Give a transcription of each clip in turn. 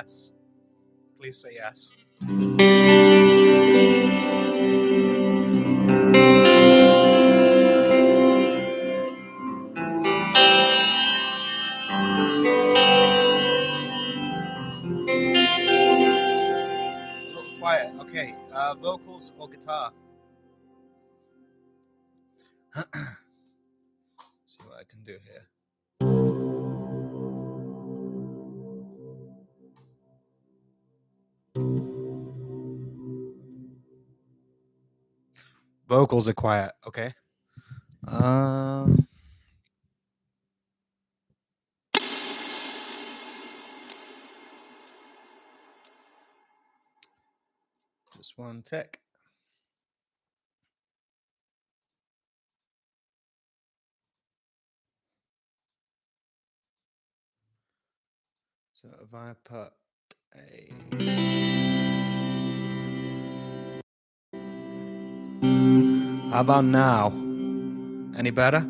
yes. Please say yes. A little quiet. Okay, vocals or guitar? See what I can do here. Vocals are quiet. Okay. Just one tick. So if I put a... How about now? Any better?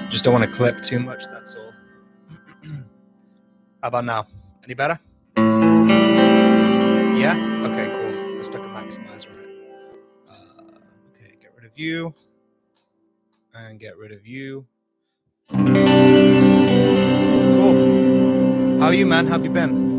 Just don't want to clip too much, that's all. How about now? Any better? Yeah? Okay, cool. Let's stuck a maximizer on it. Okay, get rid of you. And get rid of you. Cool. How are you, man? How have you been?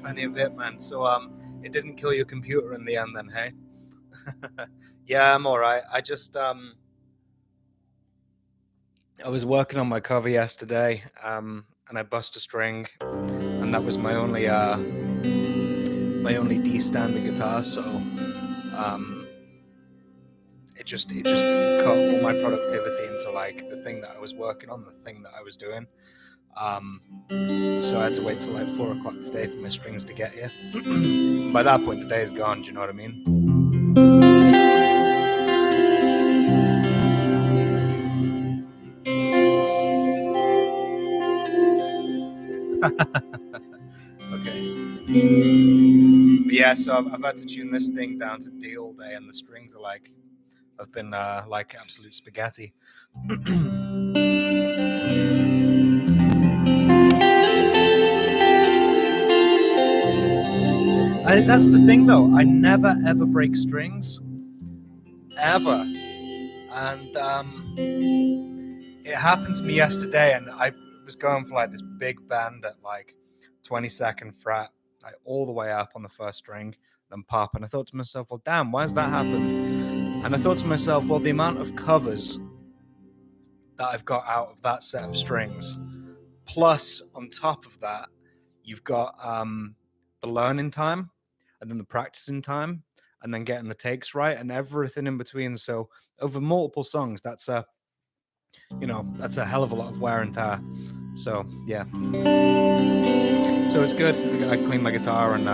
Plenty of it, man. So it didn't kill your computer in the end then, hey? Yeah, I'm alright. I just I was working on my cover yesterday, and I bust a string, and that was my only D standard guitar, so it just cut all my productivity into like the thing that I was working on, the thing that I was doing. So I had to wait till like 4 o'clock today for my strings to get here. By that point, the day is gone. Do you know what I mean? Okay. But yeah, so I've had to tune this thing down to D all day, and the strings are like, have been like absolute spaghetti. That's the thing, though. I never ever break strings, ever, and it happened to me yesterday, and I was going for like this big bend at like 22nd fret, like all the way up on the first string, then pop, and I thought to myself, well, damn, why has that happened? And I thought to myself, well, the amount of covers that I've got out of that set of strings, plus on top of that, you've got the learning time, and then the practicing time, and then getting the takes right, and everything in between. So over multiple songs, that's a hell of a lot of wear and tear. So yeah, so it's good. I cleaned my guitar and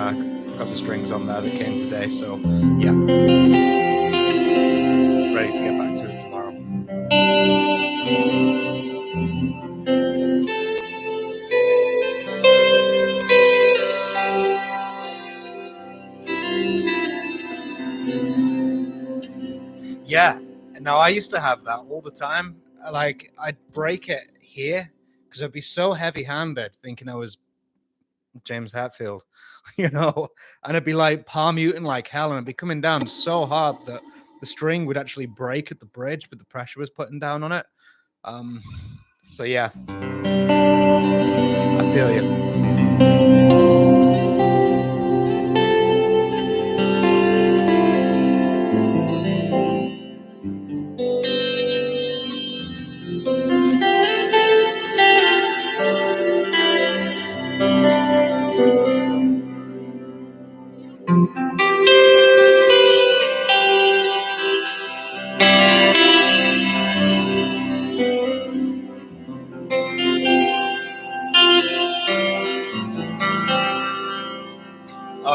got the strings on there that came today. So yeah, ready to get back to it tomorrow. Yeah, now I used to have that all the time. Like I'd break it here because I'd be so heavy-handed, thinking I was James Hetfield, and I'd be like palm muting like hell, and I'd be coming down so hard that the string would actually break at the bridge, but the pressure was putting down on it. So yeah, I feel you.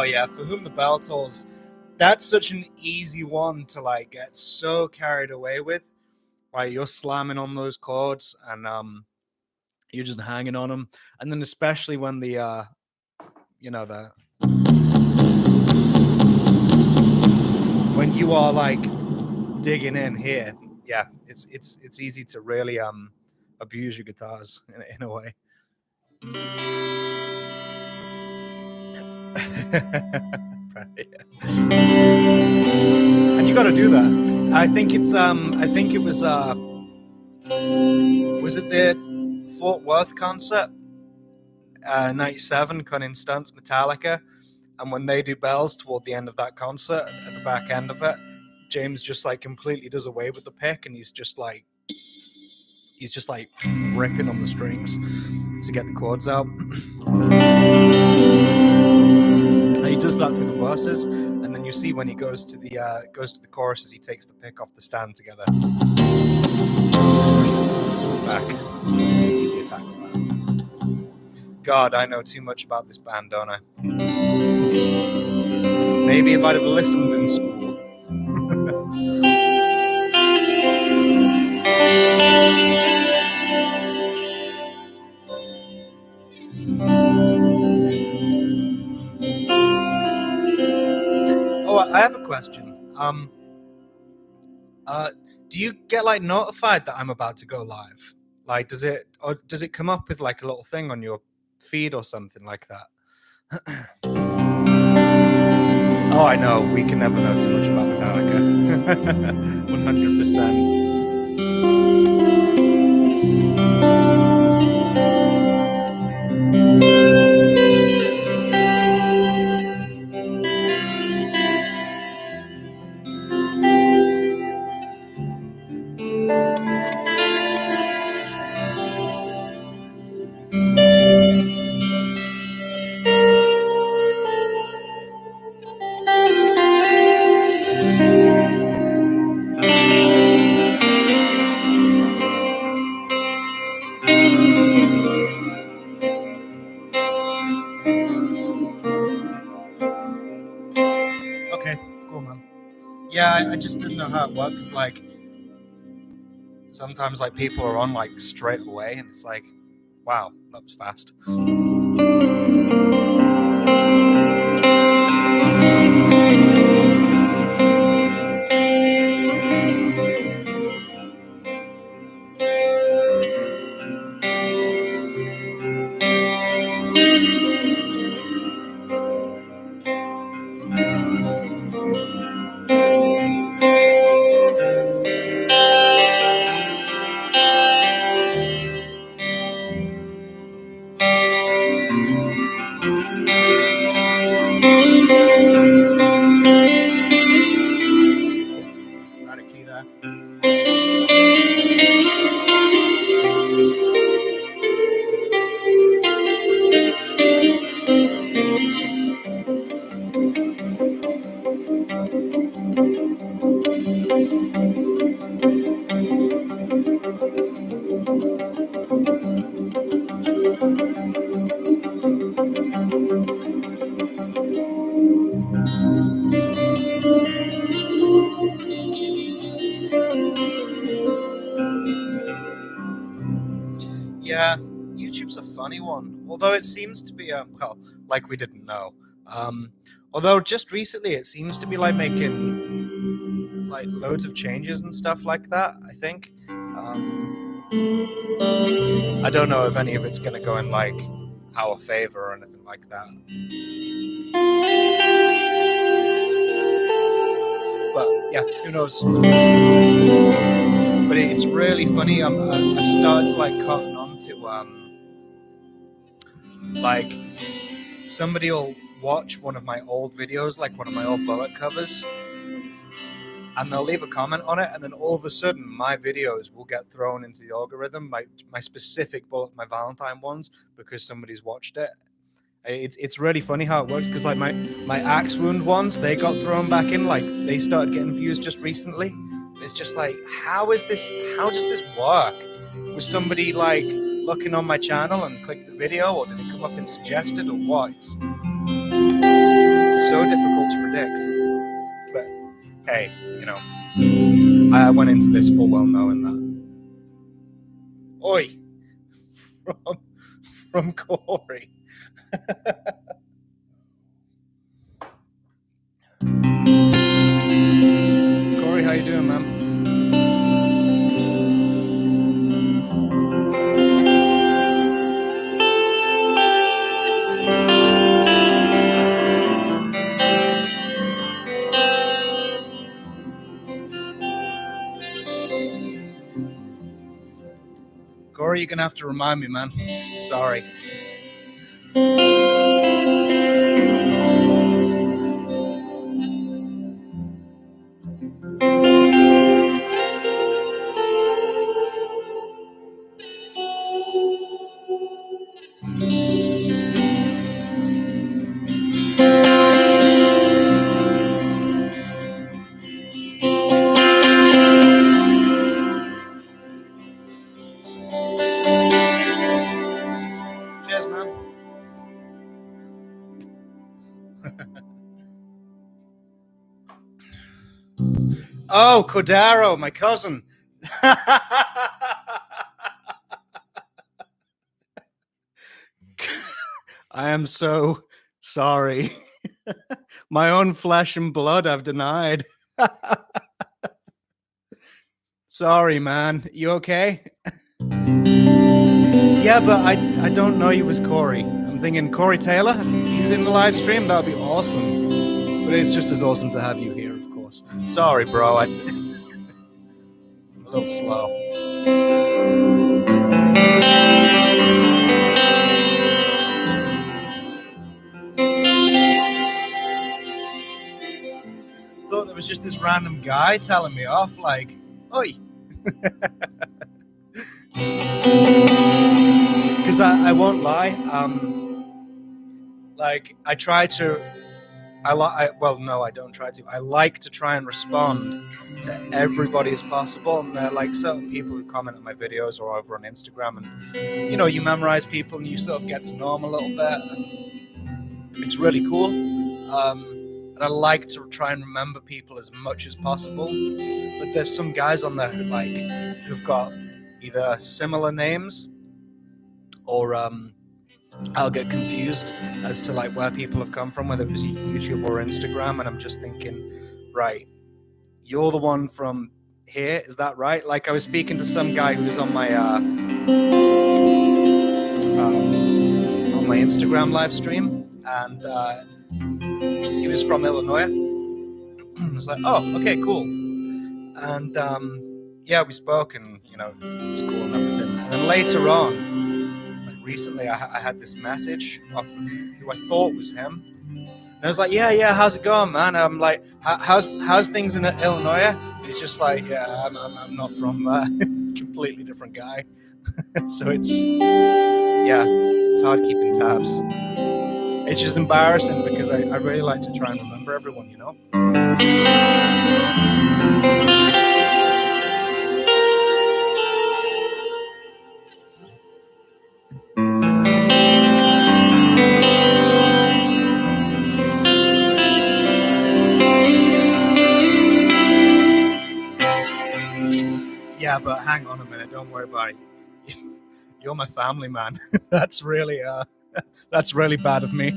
Oh yeah, For Whom the Bell Tolls. That's such an easy one to like get so carried away with. Like you're slamming on those chords and you're just hanging on them, and then especially when the when you are like digging in here, yeah, it's easy to really abuse your guitars in a way. And you got to do that. I think it was it the Fort Worth concert, 97, Cunning Stunts, Metallica, and when they do bells toward the end of that concert, at the back end of it, James just like completely does away with the pick, and he's just like ripping on the strings to get the chords out. And he does that through the verses, and then you see when he goes to the choruses, he takes the pick off the stand together. Back. Just need the attack flat. God, I know too much about this band, don't I? Maybe if I'd have listened in school. Oh, I have a question. Do you get like notified that I'm about to go live? Like, does it come up with like a little thing on your feed or something like that? Oh, I know. We can never know too much about Metallica. 100%. Okay, cool, man. Yeah, I just didn't know how it worked, because like sometimes like people are on like straight away, and it's like, wow, that was fast. Right, a key there. Yeah, YouTube's a funny one. Although it seems to be well, like we didn't know. Although just recently it seems to be like making like loads of changes and stuff like that, I think. I don't know if any of it's gonna go in like our favor or anything like that. But yeah, who knows? But it's really funny. I've started to like cotton on to like somebody will watch one of my old videos, like one of my old bullet covers, and they'll leave a comment on it, and then all of a sudden my videos will get thrown into the algorithm, my specific bullet, my Valentine ones, because somebody's watched it. It's really funny how it works, because like my axe wound ones, they got thrown back in, like they started getting views just recently. It's just like, how does this work? Was somebody like looking on my channel and clicked the video, or did it come up in suggested, or what? It's so difficult to predict. But hey, you know, I went into this full well knowing that. Oi, from Corey. Corey, how you doing, man? Corey, you're gonna have to remind me, man. Sorry. Cheers, man. Oh, Cordaro, my cousin. I am so sorry. My own flesh and blood I've denied. Sorry, man. You okay? Yeah, but I don't know you as Corey. I'm thinking Corey Taylor. He's in the live stream. That'd be awesome. But it's just as awesome to have you here, of course. Sorry, bro. I'm a little slow. Thought there was just this random guy telling me off, like, oi. Because I won't lie. Like, I try to. Well, no, I don't try to. I like to try and respond to everybody as possible. And there are like certain people who comment on my videos or over on Instagram, and you know, you memorize people and you sort of get to know them a little bit, and it's really cool. And I like to try and remember people as much as possible. But there's some guys on there who've got either similar names or I'll get confused as to like where people have come from, whether it was YouTube or Instagram, and I'm just thinking, right, you're the one from here, is that right? Like I was speaking to some guy who was on my Instagram live stream, and he was from Illinois. I was like, oh, okay, cool. And yeah, we spoke, and you know, it was cool and everything. And then later on, recently I had this message off of who I thought was him, and I was like, yeah, how's it going, man? I'm like, how's things in Illinois? And he's just like, yeah, I'm not from it's a completely different guy. So it's hard keeping tabs. It's just embarrassing because I really like to try and remember everyone, you know. Yeah, but hang on a minute. Don't worry about it. You're my family, man. That's really bad of me.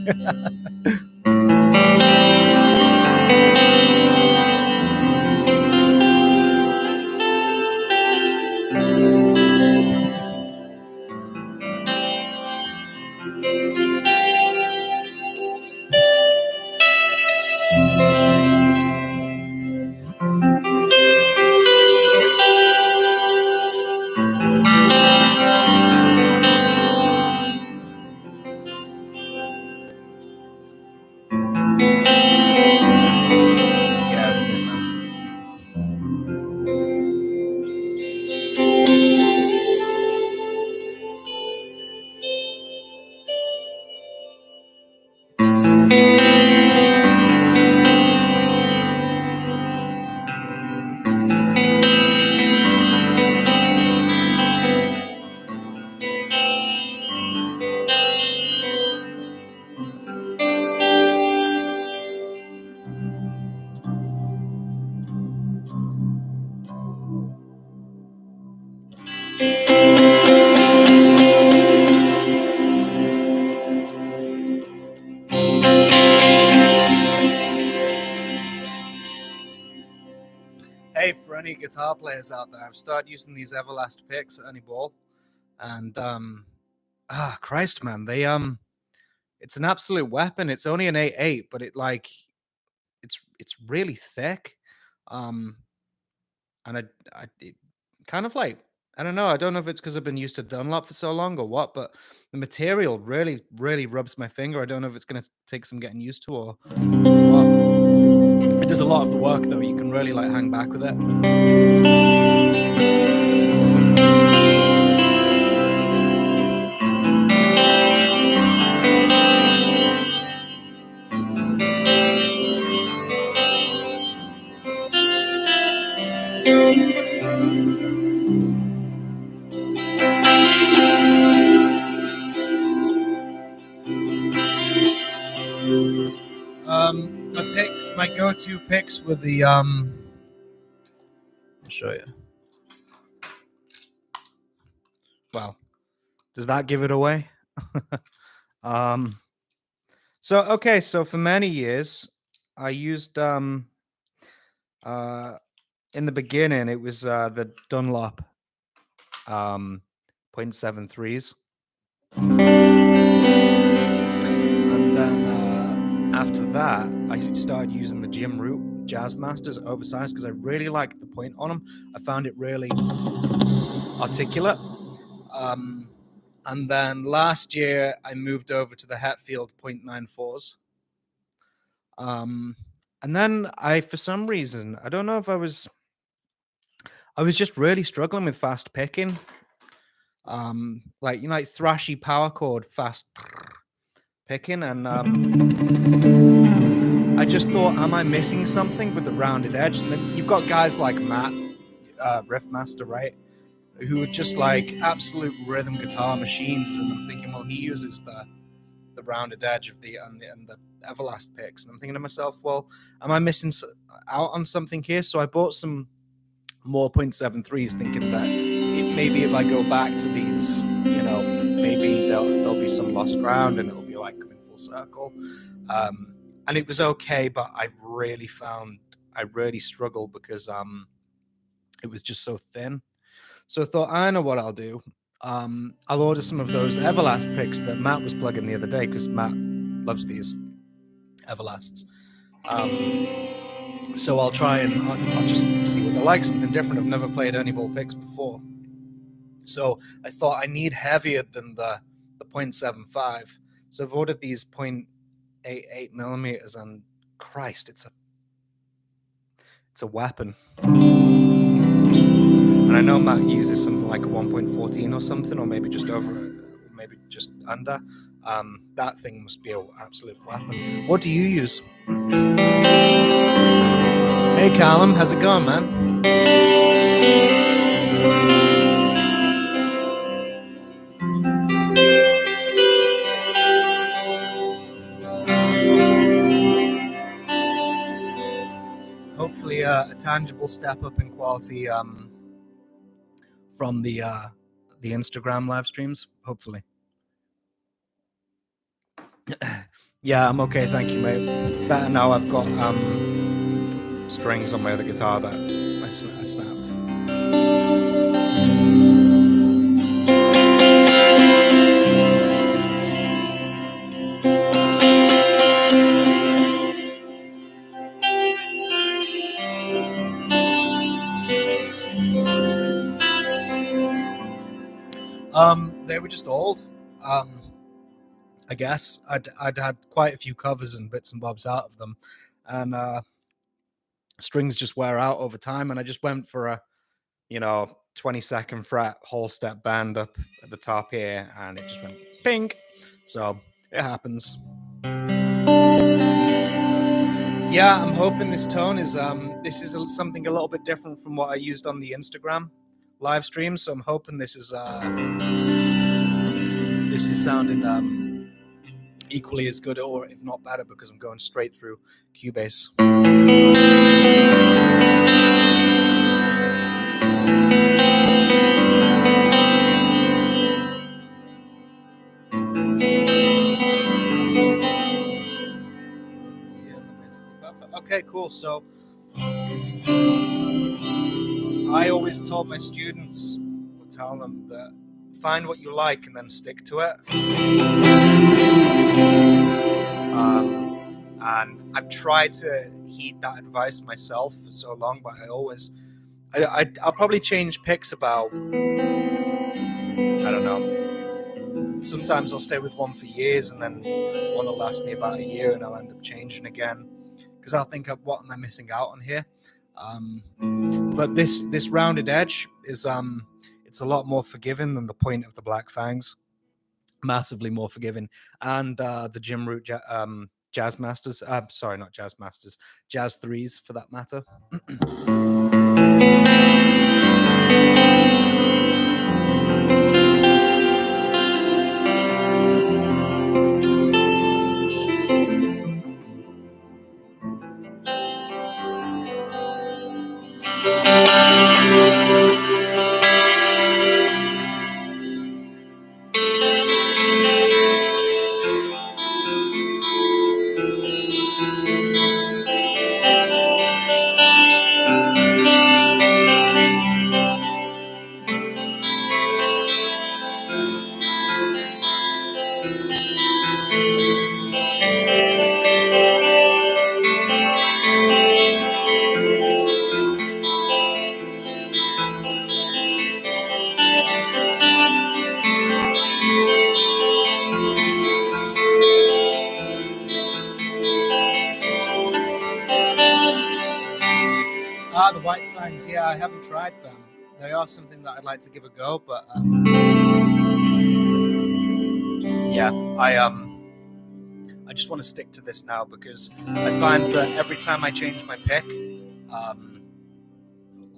for any guitar players out there, I've started using these Everlast picks at any ball, and Christ, man, they it's an absolute weapon. It's only an 8/8, but it's really thick, and it kind of like, I don't know. I don't know if it's because I've been used to Dunlop for so long or what, but the material really, really rubs my finger. I don't know if it's going to take some getting used to or what. It does a lot of the work, though. You can really like hang back with it. My go-to picks were the I'll show you. Well, does that give it away? So for many years I used in the beginning it was the Dunlop 0.73s. And then after that, I started using the Jim Root Jazz Masters oversized because I really liked the point on them. I found it really articulate. And then last year, I moved over to the Hetfield 0.94s. And then for some reason, I don't know if I was just really struggling with fast picking. Like thrashy power chord fast picking, and I just thought, am I missing something with the rounded edge? And then you've got guys like Matt, Riffmaster, right, who are just like absolute rhythm guitar machines, and I'm thinking, well, he uses the rounded edge of the Everlast picks, and I'm thinking to myself, well, am I missing out on something here? So I bought some more 0.73s, thinking that maybe if I go back to these, maybe there'll be some lost ground and it'll be like coming full circle. And it was okay, but I really struggled because it was just so thin. So I thought, I know what I'll do. I'll order some of those Everlast picks that Matt was plugging the other day, because Matt loves these Everlasts. So I'll try and I'll just see what they're like, something different. I've never played any ball picks before. So I thought I need heavier than the 0.75. So I've ordered these 0.88 millimeters, and Christ, it's a weapon. And I know Matt uses something like a 1.14 or something, or maybe just over, maybe just under. That thing must be an absolute weapon. What do you use? Hey Callum, how's it going, man? Hopefully a tangible step up in quality from the Instagram live streams, hopefully. Yeah, I'm okay, thank you, mate. Better now I've got strings on my other guitar that I snapped. They were just old. I guess I'd had quite a few covers and bits and bobs out of them, and strings just wear out over time. And I just went for a 22nd fret whole step bend up at the top here, and it just went pink. So it happens. Yeah, I'm hoping this tone is this is something a little bit different from what I used on the Instagram live stream. So I'm hoping this is sounding equally as good, or if not better, because I'm going straight through Cubase. Yeah, basically perfect. Okay, cool. So I always told my students, or tell them, that find what you like and then stick to it. And I've tried to heed that advice myself for so long, but I'll probably change picks about, I don't know. Sometimes I'll stay with one for years, and then one will last me about a year, and I'll end up changing again because I'll think of what am I missing out on here. But this rounded edge is it's a lot more forgiving than the point of the Black Fangs. Massively more forgiving, and the Jim Root Jazz Masters. Sorry, not Jazz Masters, Jazz Threes for that matter. The White Fangs, yeah, I haven't tried them. They are something that I'd like to give a go, but yeah, I just want to stick to this now because I find that every time I change my pick, or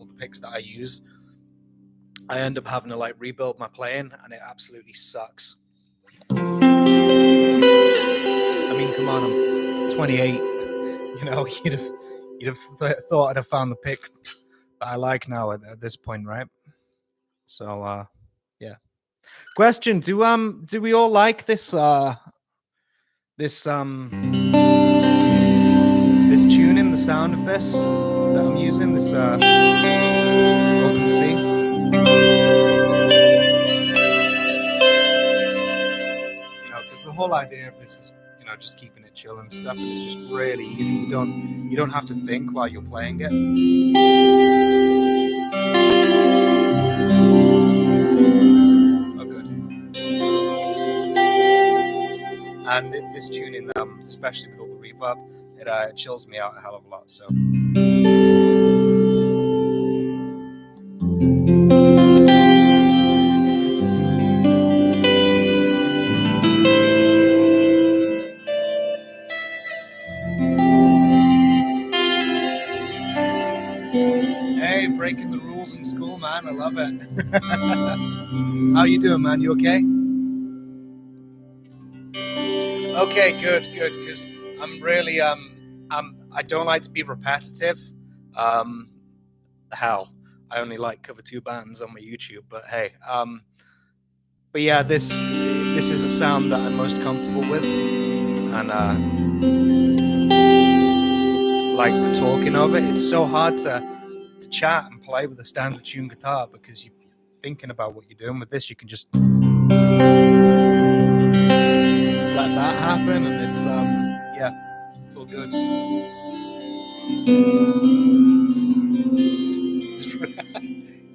the picks that I use, I end up having to like rebuild my playing, and it absolutely sucks. I mean, come on, I'm 28. You know, you'd have thought I'd have found the pick that I like now at this point, right? So, yeah. Question: do we all like this this tuning, the sound of this that I'm using, this open C? You know, because the whole idea of this is, you know, just keeping it chill and stuff, and it's just really easy. You don't have to think while you're playing it. Oh, good. And this tuning, especially with all the reverb, it chills me out a hell of a lot. So. Hey, breaking the rules in school, man. I love it. How you doing, man? You okay? Okay, good. Because I'm really I don't like to be repetitive. Hell, I only like cover 2 bands on my YouTube, but hey, but yeah, this is a sound that I'm most comfortable with, and like the talking of it. It's so hard to chat and play with a standard tune guitar because you're thinking about what you're doing. With this, you can just let that happen, and it's yeah, it's all good.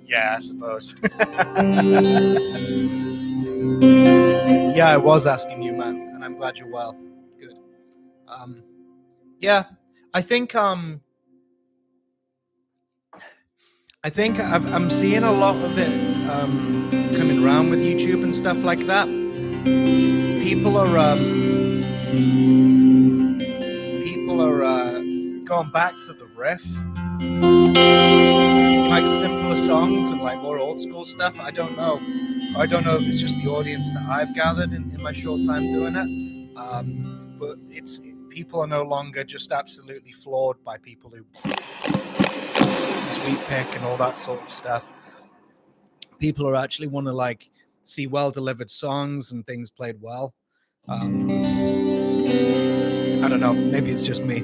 Yeah, I suppose. Yeah, I was asking you, man, and I'm glad you're well. Good. Yeah, I think I'm seeing a lot of it coming around with YouTube and stuff like that. People are going back to the riff, like simpler songs and like more old school stuff. I don't know if it's just the audience that I've gathered in my short time doing it, but people are no longer just absolutely floored by people who sweet pick and all that sort of stuff. People are actually want to like see well delivered songs and things played well. I don't know, maybe it's just me.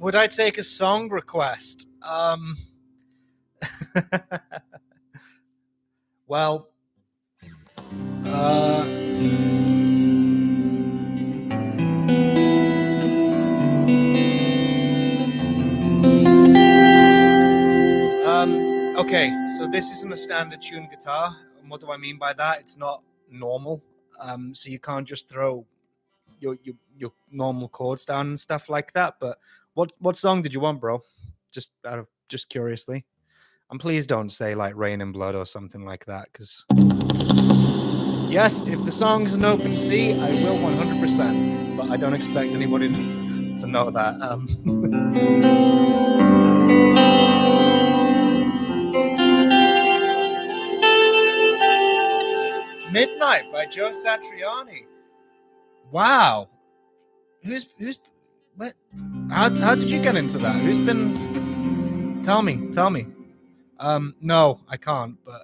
Would I take a song request? Well, okay, so this isn't a standard tuned guitar. And what do I mean by that? It's not normal. So you can't just throw your normal chords down and stuff like that. But what song did you want, bro? Just curiously. And please don't say like Rain and Blood or something like that, because yes, if the song's an open C, I will 100%. But I don't expect anybody to know that. Midnight by Joe Satriani. Wow. Who's what? How did you get into that? Who's been? Tell me. No, I can't. But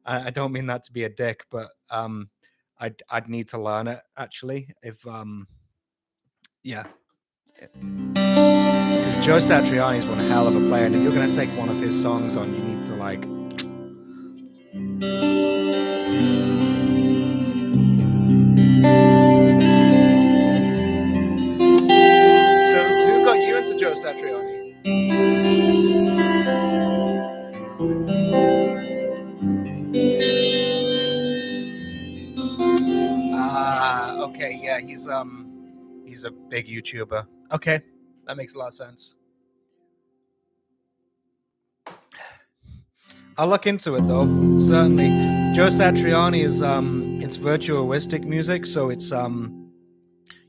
I don't mean that to be a dick, but I'd need to learn it actually. If yeah, because Joe Satriani is one hell of a player, and if you're gonna take one of his songs on, you need to like. So who got you into Joe Satriani? Okay, yeah, he's a big YouTuber. Okay, that makes a lot of sense. I'll look into it though. Certainly, Joe Satriani is it's virtuoistic music, so it's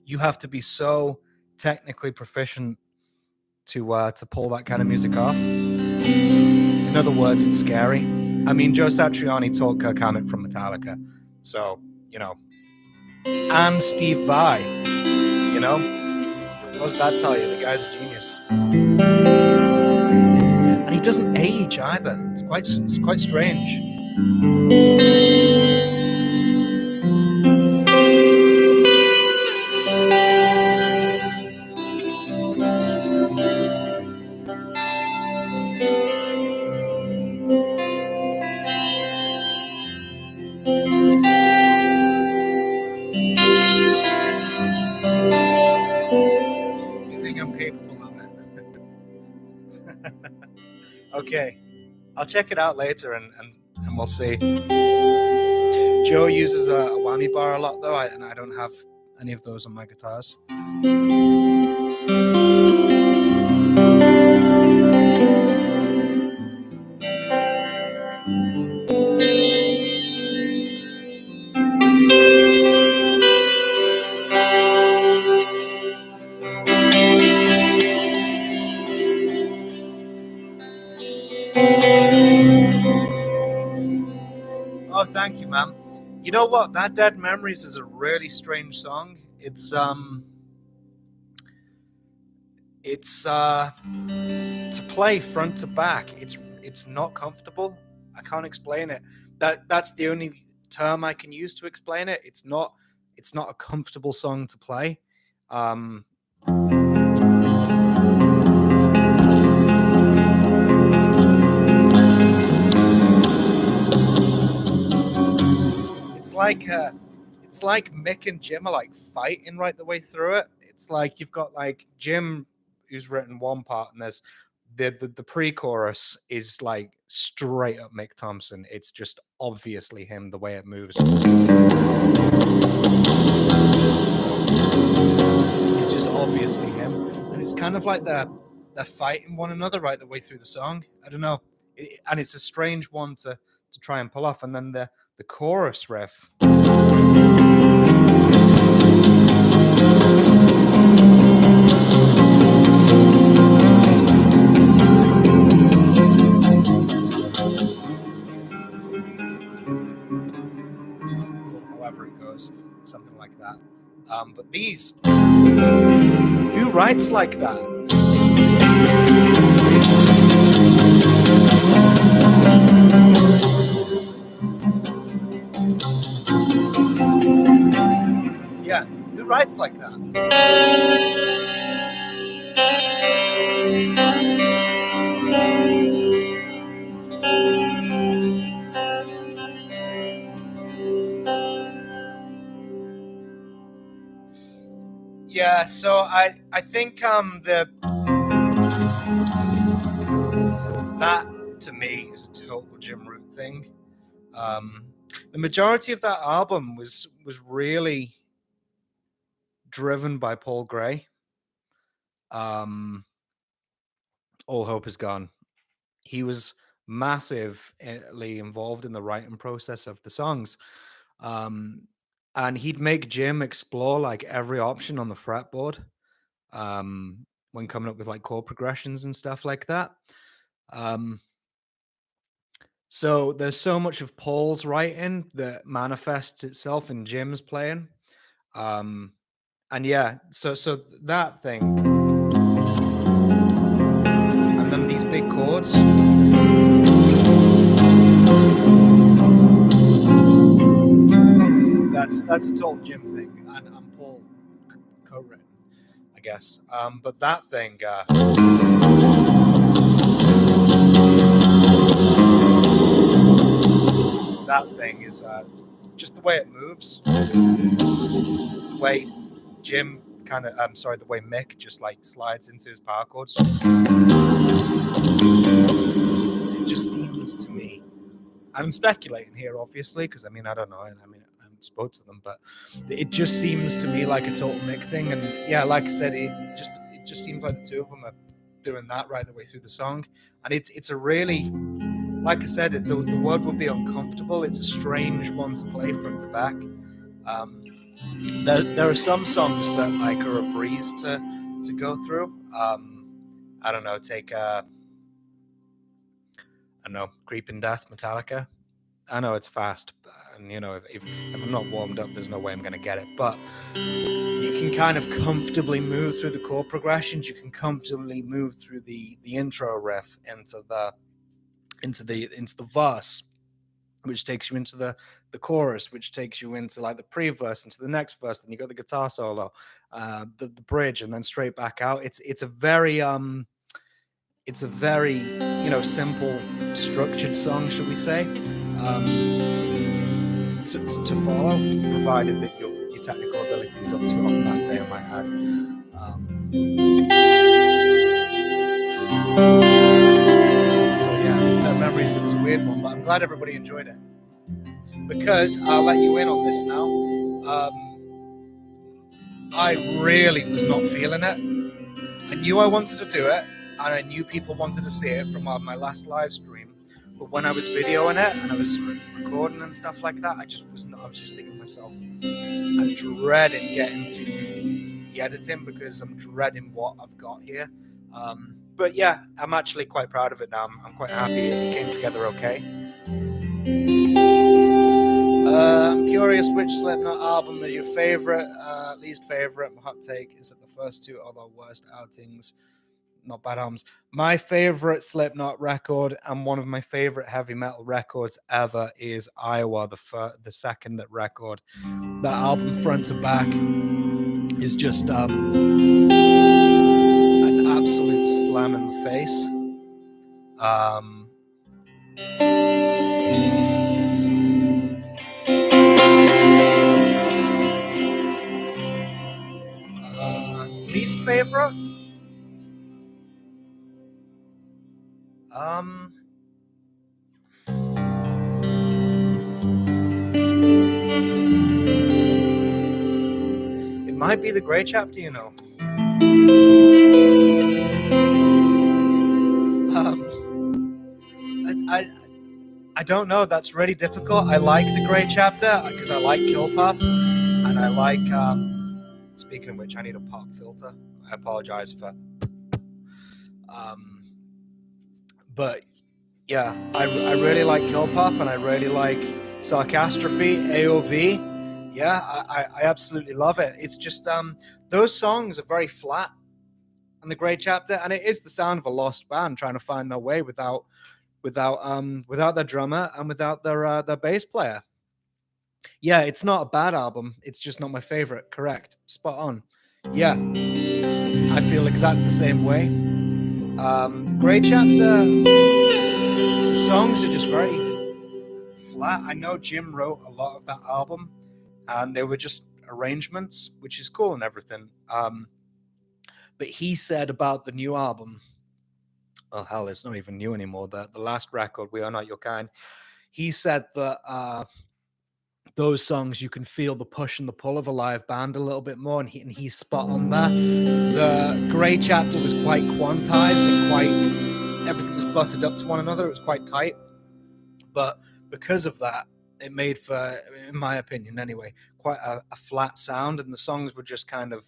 you have to be so technically proficient to pull that kind of music off. In other words, it's scary. I mean, Joe Satriani taught Kirk Hammett from Metallica, so you know, and Steve Vai. You know, what does that tell you? The guy's a genius. And he doesn't age either. It's quite strange. You think I'm capable of it? Okay. I'll check it out later and we'll see. Joe uses a whammy bar a lot though, and I don't have any of those on my guitars. Oh, thank you, man. You know what? That Dead Memories is a really strange song. It's to play front to back. It's not comfortable. I can't explain it. That's the only term I can use to explain it. It's not a comfortable song to play. It's like Mick and Jim are like fighting right the way through it. It's like you've got like Jim, who's written one part, and there's the pre-chorus is like straight up Mick Thompson. It's just obviously him the way it moves. It's just obviously him, and it's kind of like they're fighting one another right the way through the song. I don't know, and it's a strange one to try and pull off. And then the chorus riff. However it goes, something like that. But these, who writes like that? Yeah, who writes like that? Yeah, so I think that to me is a total Jim Root thing. The majority of that album was really driven by Paul Gray. All Hope Is Gone. He was massively involved in the writing process of the songs. And he'd make Jim explore like every option on the fretboard when coming up with like chord progressions and stuff like that. So there's so much of Paul's writing that manifests itself in Jim's playing. And yeah, so that thing. And then these big chords. That's a total Jim thing, and Paul co-written, I guess. But that thing, is just the way it moves, the way Jim kind of, the way Mick just like slides into his power chords. It just seems to me, I'm speculating here, obviously, because I mean I don't know, and I mean I haven't spoke to them, but it just seems to me like a total Mick thing. And yeah, like I said, it just seems like the two of them are doing that right the way through the song, and it's a really, like I said, the word would be uncomfortable. It's a strange one to play front to back. There are some songs that like are a breeze to go through. I don't know, take I don't know, Creeping Death, Metallica. I know it's fast, and you know, if I'm not warmed up, there's no way I'm going to get it. But you can kind of comfortably move through the chord progressions. You can comfortably move through the intro riff into the verse, which takes you into the chorus, which takes you into like the pre-verse, into the next verse. Then you got the guitar solo, the bridge, and then straight back out. It's a very simple, structured song, should we say, to follow, provided that your technical ability is up to it on that day, I might add. So yeah, that Memories, it was a weird one, but I'm glad everybody enjoyed it, because I'll let you in on this now. I really was not feeling it. I knew I wanted to do it, and I knew people wanted to see it from my last live stream. But when I was videoing it and I was recording and stuff like that, I just was not. I was just thinking to myself, I'm dreading getting to the editing, because I'm dreading what I've got here. But yeah, I'm actually quite proud of it now. I'm quite happy it came together okay. I'm curious which Slipknot album is your favorite, least favorite. My hot take is that the first two are the worst outings. Not bad albums. My favorite Slipknot record and one of my favorite heavy metal records ever is Iowa, the second record. That album front to back is just an absolute slam in the face. Least favorite? It might be the Grey Chapter, you know. I don't know. That's really difficult. I like the Grey Chapter because I like Kill Pop, and I like. Speaking of which, I need a pop filter. I apologize for. But yeah, I really like Kill Pop, and I really like Sarcastrophe, AOV. Yeah, I absolutely love it. It's just those songs are very flat in the Grey Chapter, and it is the sound of a lost band trying to find their way without their drummer and without their bass player. Yeah, it's not a bad album. It's just not my favorite. Correct. Spot on. Yeah, I feel exactly the same way. Grey Chapter, the songs are just very flat. I know Jim wrote a lot of that album, and they were just arrangements, which is cool and everything. But he said about the new album, well, hell, it's not even new anymore. The last record, We Are Not Your Kind. He said that those songs, you can feel the push and the pull of a live band a little bit more, and he's spot on there. The Grey Chapter was quite quantized and everything was buttered up to one another. It was quite tight, but because of that, it made for, in my opinion anyway, quite a flat sound, and the songs were just kind of,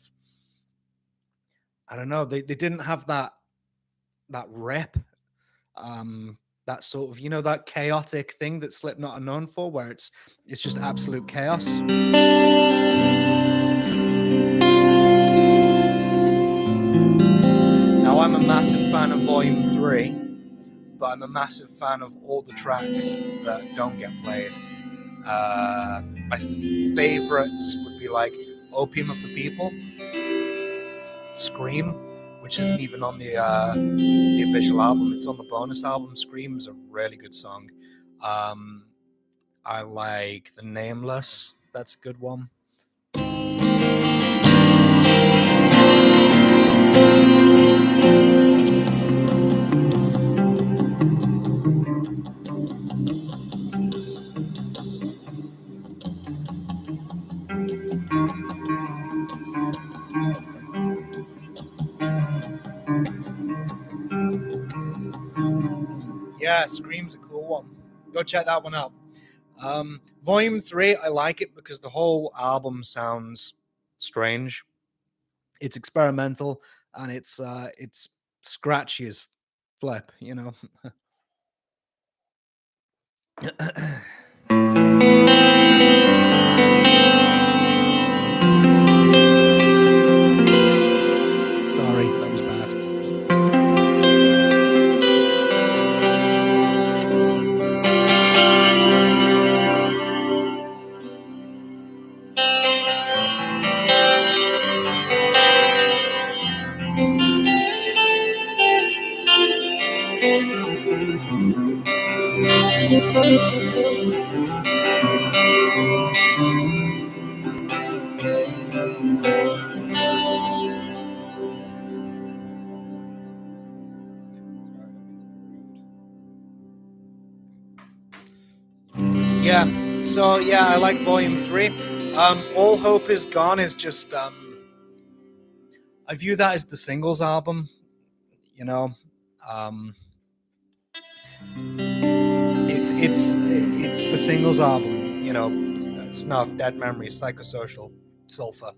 I don't know, they didn't have that rip, that sort of, that chaotic thing that Slipknot are known for, where it's just absolute chaos. Now, I'm a massive fan of Volume 3, but I'm a massive fan of all the tracks that don't get played. My favorites would be like Opium of the People, Scream, which isn't even on the official album. It's on the bonus album. Scream is a really good song. I like The Nameless. That's a good one. Yeah, Scream's a cool one. Go check that one out. Volume 3, I like it because the whole album sounds strange. It's experimental and it's scratchy as flip, Sorry, that was bad. Yeah, so yeah, I like Volume 3. All Hope Is Gone is just, I view that as the singles album, it's the singles album, Snuff, Dead Memories, Psychosocial, Sulfur.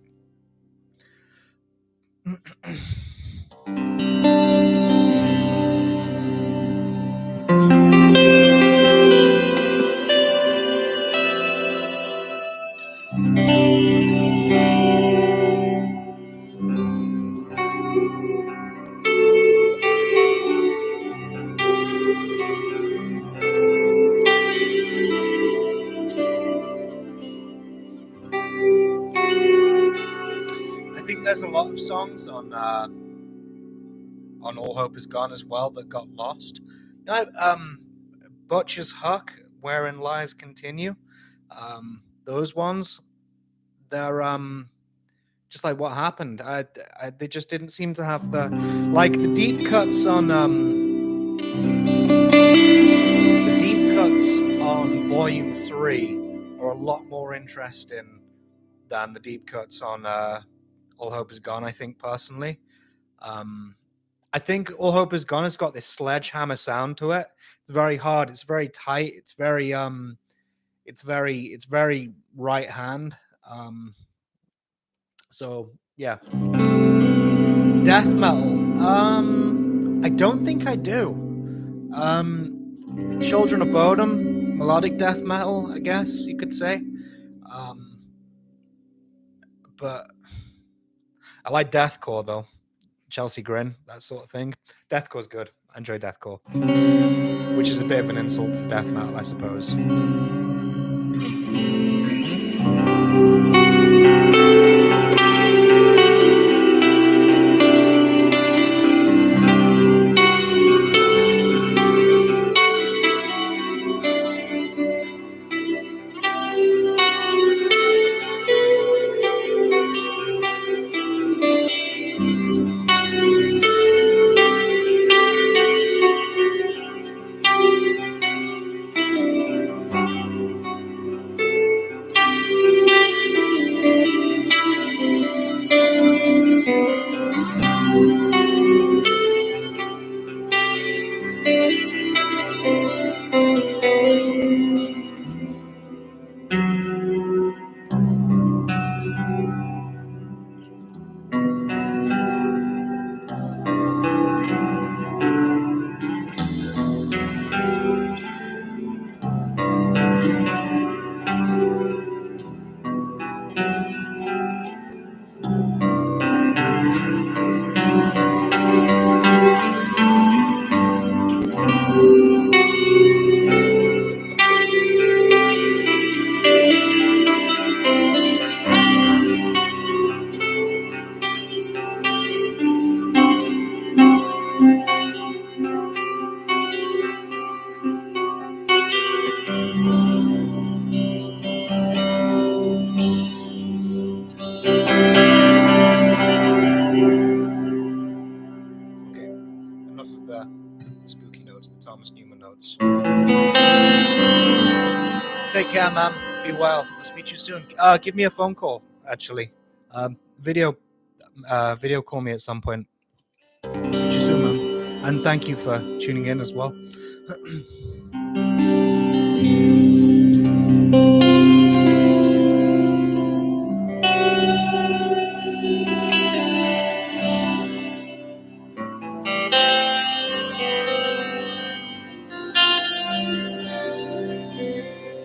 I think there's a lot of songs on All Hope Is Gone as well that got lost. Butcher's Huck, Wherein Lies Continue. Those ones, they're just like, what happened? They just didn't seem to have the deep cuts on Volume 3 are a lot more interesting than the deep cuts on All Hope Is Gone, I think, personally. I think All Hope Is Gone has got this sledgehammer sound to it. It's very hard. It's very tight. It's very right hand. So yeah. Death metal. I don't think I do. Children of Bodom, melodic death metal, I guess you could say. But I like deathcore though. Chelsea Grin, that sort of thing. Deathcore's good. I enjoy deathcore, which is a bit of an insult to death metal, I suppose. notes, the Thomas Newman notes. Take care, man. Be well. Let's meet you soon. Give me a phone call, actually. Video call me at some point. Let's meet you soon, man. And thank you for tuning in as well.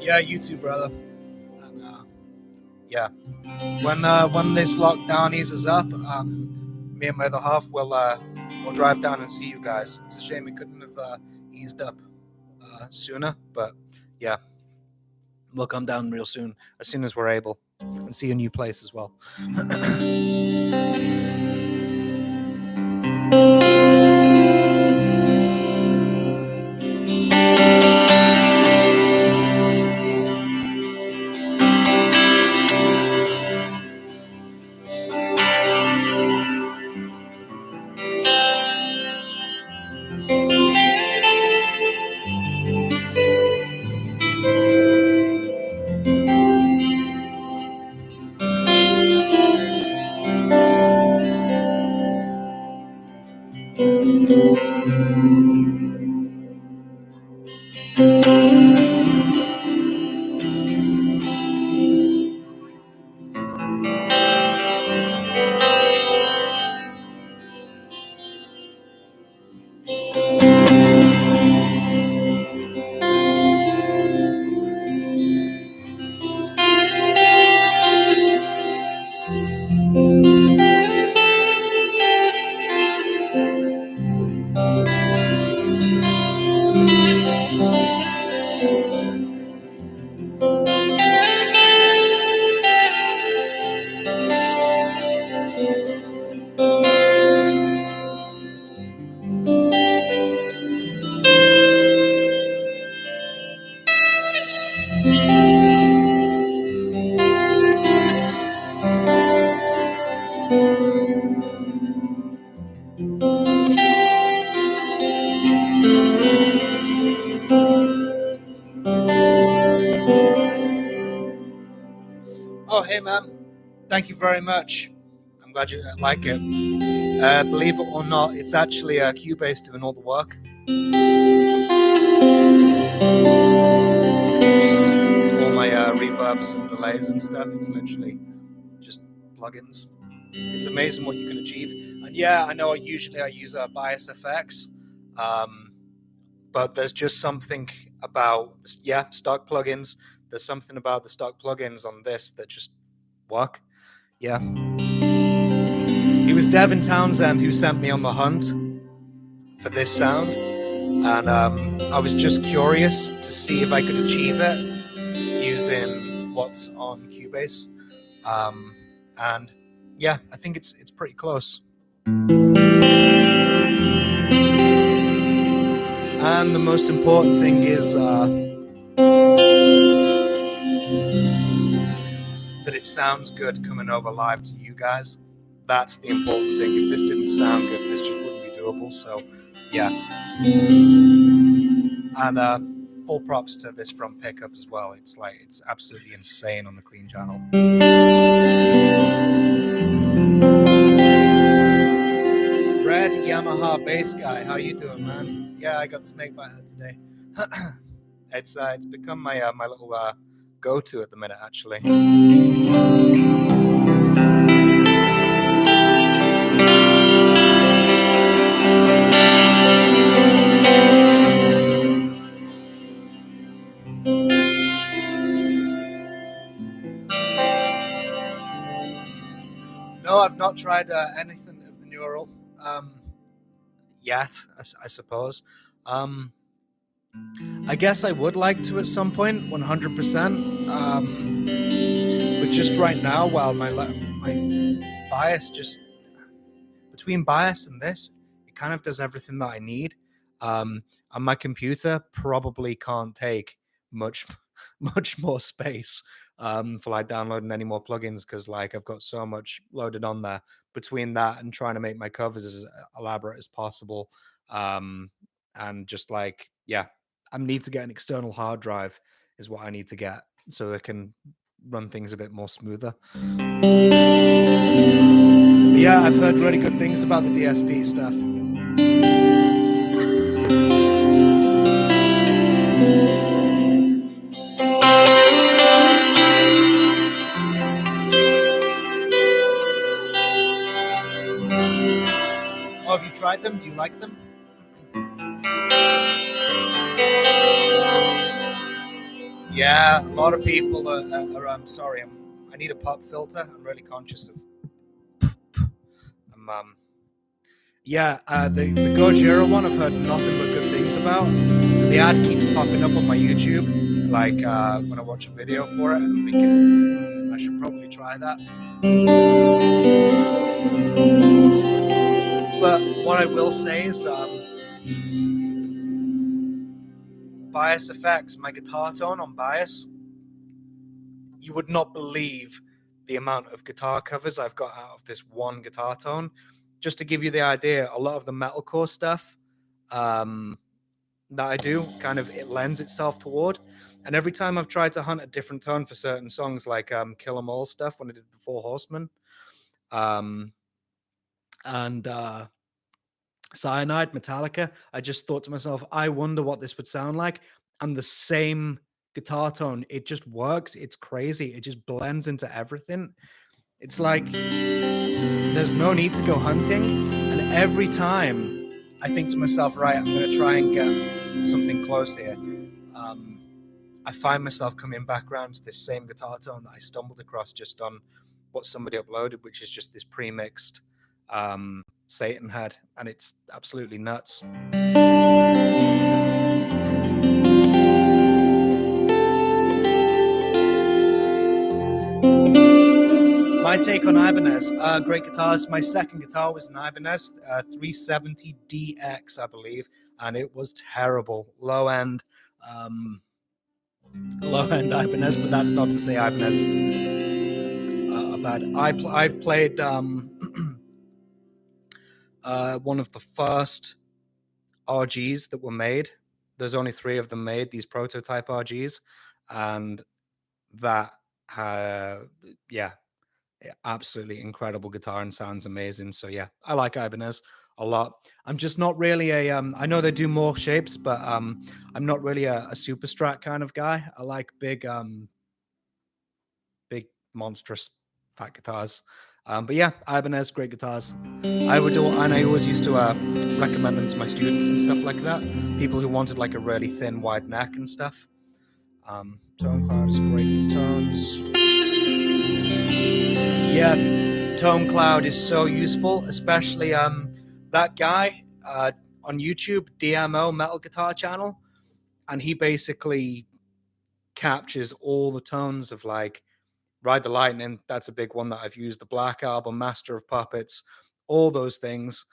Yeah, you too, brother. And yeah, when this lockdown eases up, me and my other half will drive down and see you guys. It's a shame it couldn't have eased up sooner, but yeah, we'll come down real soon as soon as we're able, and see a new place as well. Oh, hey, man. Thank you very much. I'm glad you like it. Believe it or not, it's actually Cubase doing all the work. Just all my reverbs and delays and stuff. It's literally just plugins. It's amazing what you can achieve. And yeah, I know usually I use bias effects, but there's just something about stock plugins. There's something about the stock plugins on this that just work. Yeah. It was Devin Townsend who sent me on the hunt for this sound, and I was just curious to see if I could achieve it using what's on Cubase, and yeah, I think it's pretty close. And the most important thing is that it sounds good coming over live to you guys. That's the important thing. If this didn't sound good, this just wouldn't be doable. So yeah, and full props to this front pickup as well. It's absolutely insane on the clean channel. Red Yamaha bass guy, how you doing, man? Yeah, I got the snake bite today. It's become my my little go-to at the minute, actually. No, I've not tried anything of the neural yet, I suppose. I guess I would like to at some point, 100%. But just right now, while my bias just between bias and this, it kind of does everything that I need. And my computer probably can't take much more space for like downloading any more plugins, because like I've got so much loaded on there. Between that and trying to make my covers as elaborate as possible, and just like, yeah, I need to get an external hard drive is what I need to get so I can run things a bit more smoother. But yeah, I've heard really good things about the DSP stuff. Oh, have you tried them? Do you like them? Yeah, a lot of people are I'm sorry, I need a pop filter. I'm really conscious of. Yeah, the Gojira one I've heard nothing but good things about. And the ad keeps popping up on my YouTube, like when I watch a video for it, and I'm thinking, I should probably try that. But what I will say is, Bias Effects, my guitar tone on Bias, you would not believe the amount of guitar covers I've got out of this one guitar tone. Just to give you the idea, a lot of the metalcore stuff that I do kind of it lends itself toward. And every time I've tried to hunt a different tone for certain songs, like Kill 'Em All stuff when I did the Four Horsemen, um, and Cyanide, Metallica, I just thought to myself, I wonder what this would sound like. And the same guitar tone, it just works. It's crazy. It just blends into everything. It's like there's no need to go hunting. And every time I think to myself, right, I'm going to try and get something close here. I find myself coming back around to this same guitar tone that I stumbled across just on what somebody uploaded, which is just this pre-mixed Satan head, and it's absolutely nuts. My take on Ibanez, great guitars. My second guitar was an Ibanez 370DX, I believe, and it was terrible. Low end Ibanez, but that's not to say Ibanez are bad. I've played one of the first RGs that were made. There's only 3 of them made, these prototype RGs, and that yeah, absolutely incredible guitar and sounds amazing. So yeah, I like Ibanez a lot. I'm just not really a I know they do more shapes, but I'm not really a super strat kind of guy. I like big monstrous fat guitars. But yeah, Ibanez, great guitars. I always used to recommend them to my students and stuff like that. People who wanted like a really thin, wide neck and stuff. Tone Cloud is great for tones. Yeah, Tone Cloud is so useful, especially that guy on YouTube, DMO Metal Guitar Channel, and he basically captures all the tones of like Ride the Lightning. That's a big one that I've used. The Black Album, Master of Puppets, all those things.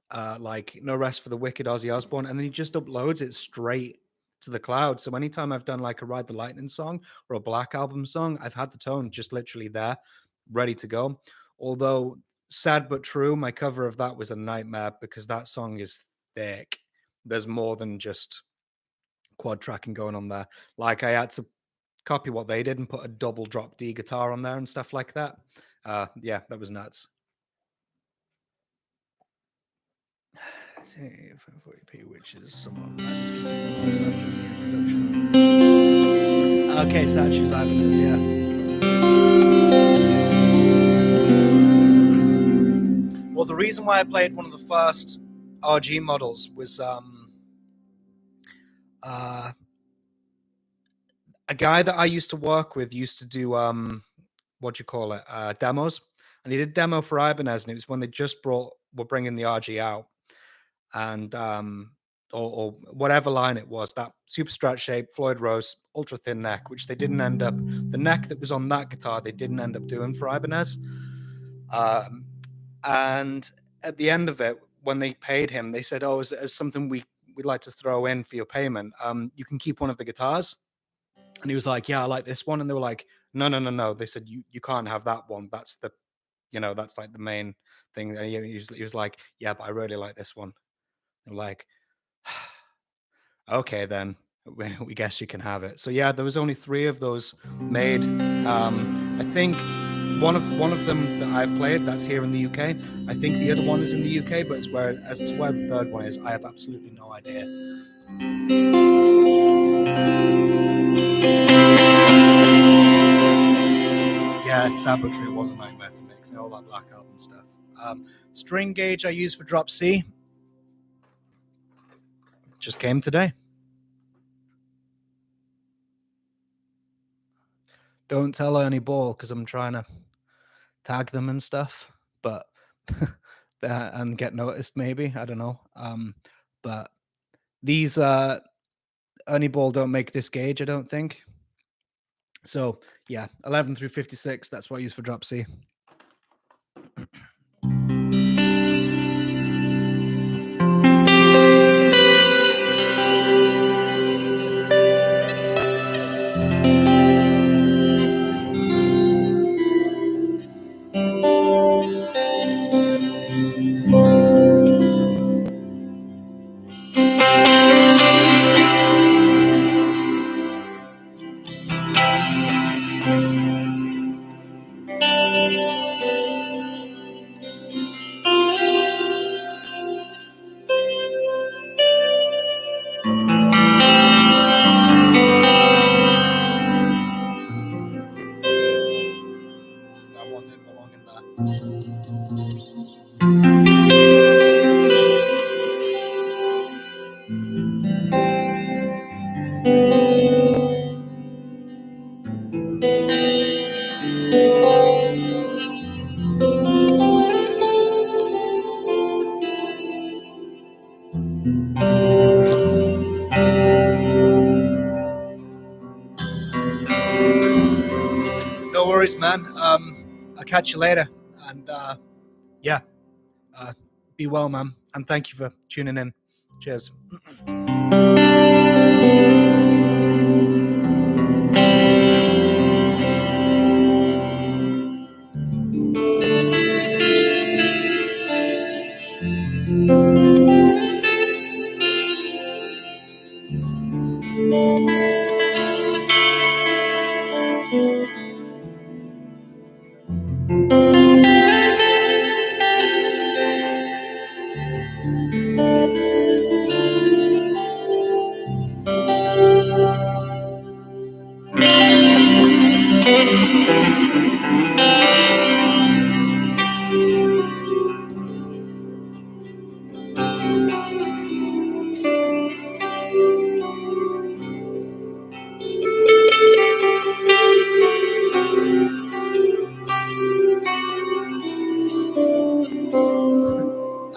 Like No Rest for the Wicked, Ozzy Osbourne, and then he just uploads it straight to the cloud. So anytime I've done like a Ride the Lightning song or a Black Album song, I've had the tone just literally there, ready to go. Although sad but true, my cover of that was a nightmare because that song is thick. There's more than just quad tracking going on there. Like I had to copy what they did and put a double drop D guitar on there and stuff like that. Yeah, that was nuts. 540p, which is somewhat rare. Discontinued models after a year production. Okay, Satch's Ibanez, yeah. Well, the reason why I played one of the first RG models was a guy that I used to work with used to do what do you call it, demos, and he did demo for Ibanez, and it was when they just were bringing the RG out, and or whatever line it was, that super strat shape, Floyd Rose, ultra thin neck, which they didn't end up, the neck that was on that guitar, they didn't end up doing for Ibanez. And at the end of it, when they paid him, they said, "Oh, as something we'd like to throw in for your payment, you can keep one of the guitars." And he was like, "Yeah, I like this one." And they were like, "No, no, no, no." They said, "You can't have that one. That's the, that's like the main thing." And he was like, "Yeah, but I really like this one." I'm like, okay, then we guess you can have it. So yeah, there was only 3 of those made. I think one of them that I've played, that's here in the UK. I think the other one is in the UK, but as to where the third one is, I have absolutely no idea. Yeah, Sabotree was a nightmare to mix, all that Black Album stuff. String gauge I use for drop C just came today. Don't tell Ernie Ball because I'm trying to tag them and stuff, but and get noticed maybe, I don't know. But these Ernie Ball don't make this gauge, I don't think. So yeah, 11 through 56, that's what I use for drop C. That one didn't belong in there. No worries, man. I'll catch you later. And yeah, be well, man. And thank you for tuning in. Cheers.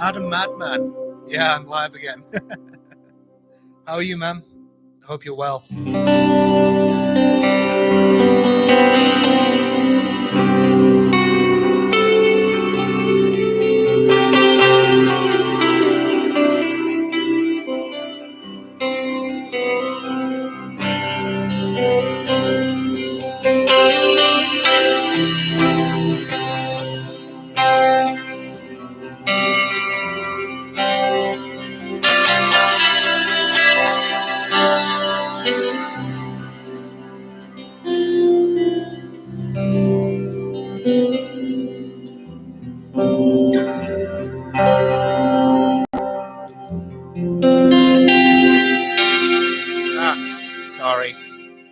Adam Madman. Yeah, I'm live again. How are you, man? Hope you're well.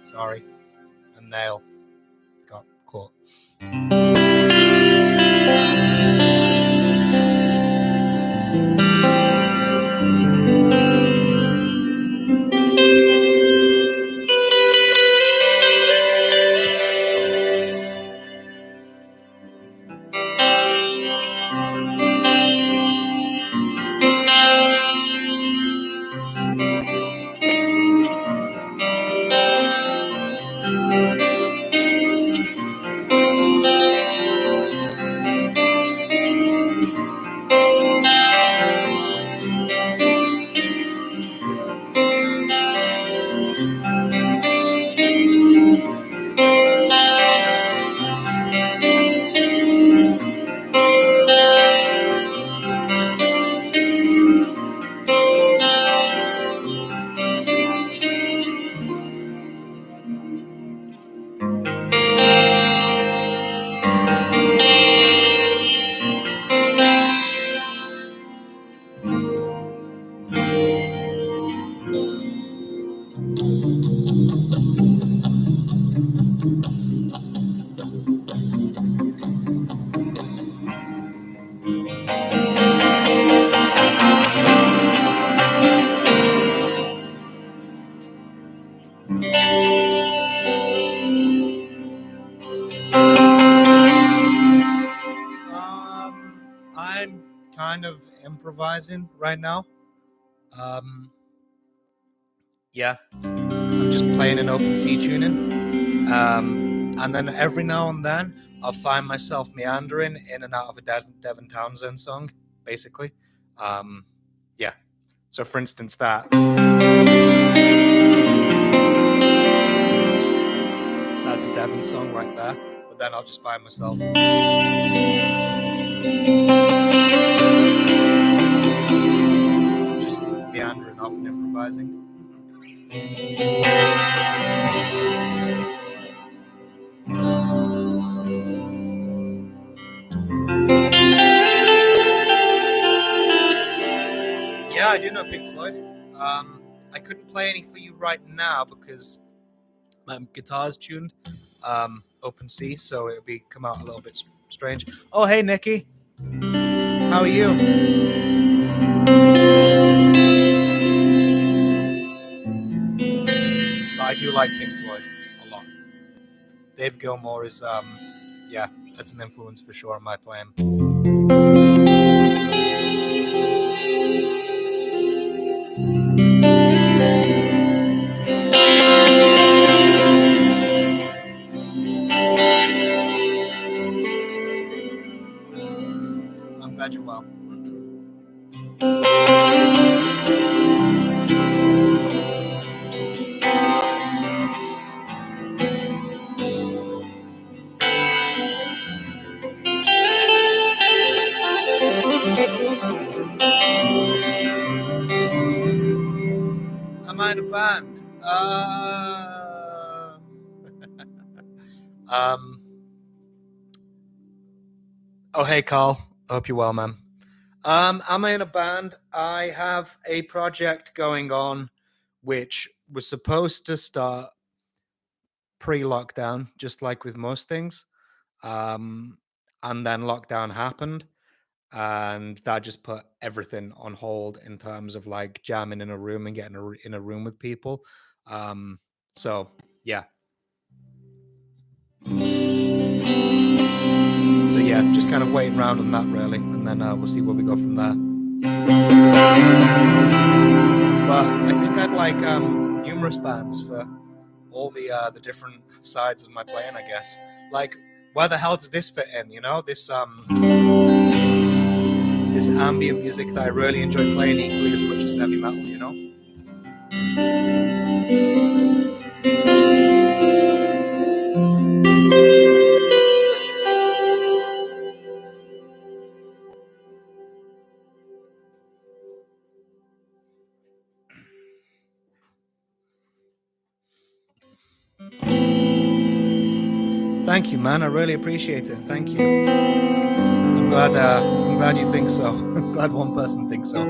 Sorry. A nail got caught. kind of improvising right now. Yeah, I'm just playing an open C tuning. And then every now and then I'll find myself meandering in and out of a Devin Townsend song, basically. Yeah. So for instance, that's a Devin song right there. But then I'll just find myself just meandering off and improvising. Yeah, I do know Pink Floyd. I couldn't play any for you right now because my guitar's tuned open C, so it'll be come out a little bit strange. Oh, hey, Nikki. How are you? But I do like Pink Floyd a lot. Dave Gilmour is, yeah, that's an influence for sure on my playing. I'm glad you're well. Am I in a band? Oh, hey, Carl. I hope you're well, man. Am I in a band? I have a project going on which was supposed to start pre-lockdown, just like with most things. And then lockdown happened, and that just put everything on hold in terms of like jamming in a room and getting in a room with people. So yeah. So yeah, just kind of waiting around on that really, and then we'll see where we go from there. But I think I'd like numerous bands for all the different sides of my playing, I guess. Like, where the hell does this fit in? You know, this ambient music that I really enjoy playing equally as much as heavy metal. You know. Thank you, man. I really appreciate it. Thank you. I'm glad you think so. I'm glad one person thinks so.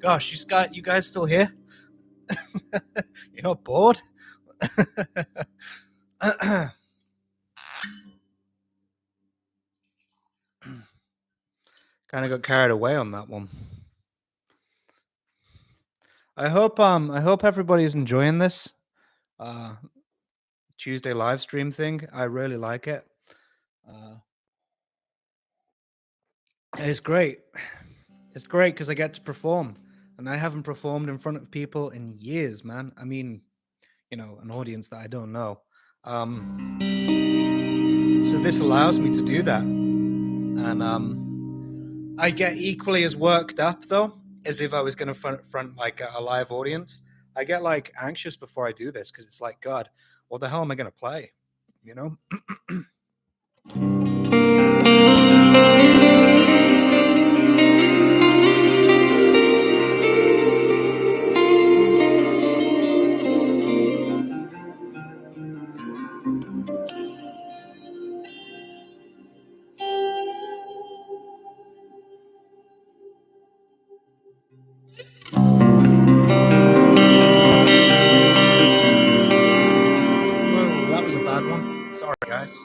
Gosh, you guys still here? You're not bored? Kind of got carried away on that one. I hope everybody's enjoying this Tuesday live stream thing. I really like it. It's great. It's great because I get to perform, and I haven't performed in front of people in years, man. I mean, you know, an audience that I don't know. So this allows me to do that, and I get equally as worked up though as if I was going to front like a live audience. I get like anxious before I do this because it's like, God, what the hell am I going to play? You know. Whoa, that was a bad one. Sorry, guys.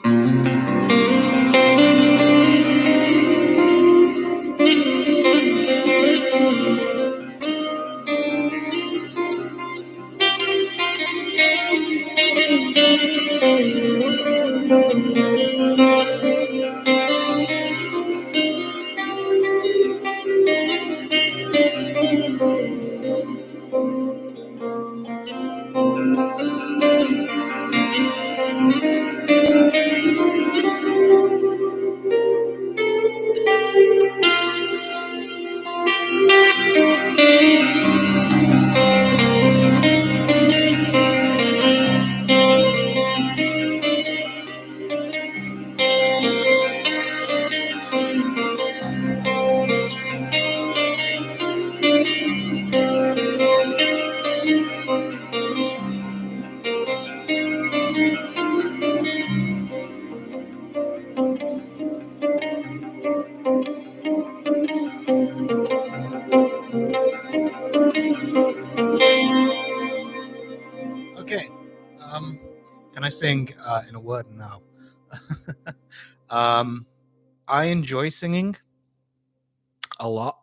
Okay. Can I sing in a word now? I enjoy singing a lot.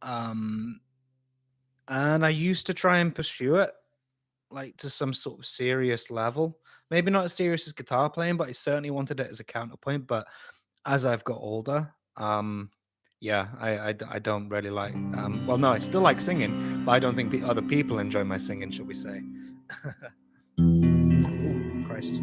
And I used to try and pursue it like to some sort of serious level. Maybe not as serious as guitar playing, but I certainly wanted it as a counterpoint. But as I've got older, yeah, I don't really like. Well, no, I still like singing, but I don't think other people enjoy my singing, shall we say? Ooh, Christ.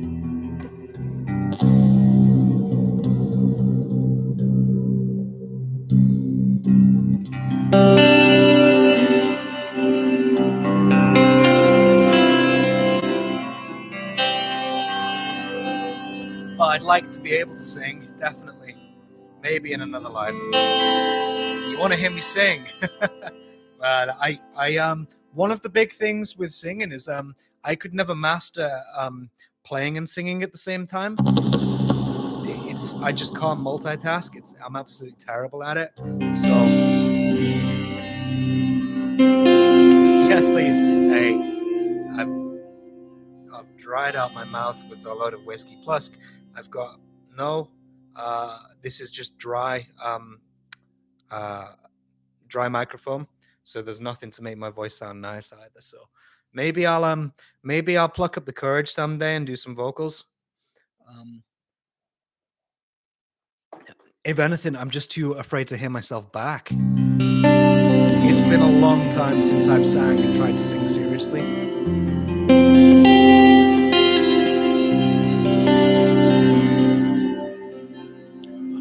But I'd like to be able to sing, definitely. Maybe in another life. You want to hear me sing? But I one of the big things with singing is I could never master playing and singing at the same time. I just can't multitask. I'm absolutely terrible at it. So yes, please. Hey, I've dried out my mouth with a load of whiskey. Plus, I've got no. This is just dry. Dry microphone, so there's nothing to make my voice sound nice either. So maybe I'll pluck up the courage someday and do some vocals. If anything, I'm just too afraid to hear myself back. It's been a long time since I've sang and tried to sing seriously. And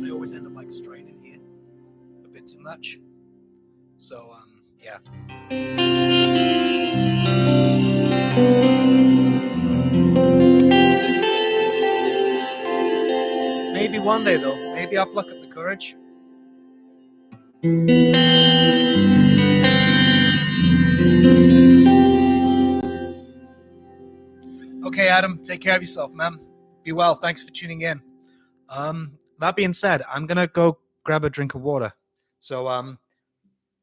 I always end up like straining here a bit too much. So yeah. Maybe one day though, maybe I'll pluck up the courage. Okay, Adam, take care of yourself, man. Be well. Thanks for tuning in. That being said, I'm gonna go grab a drink of water. So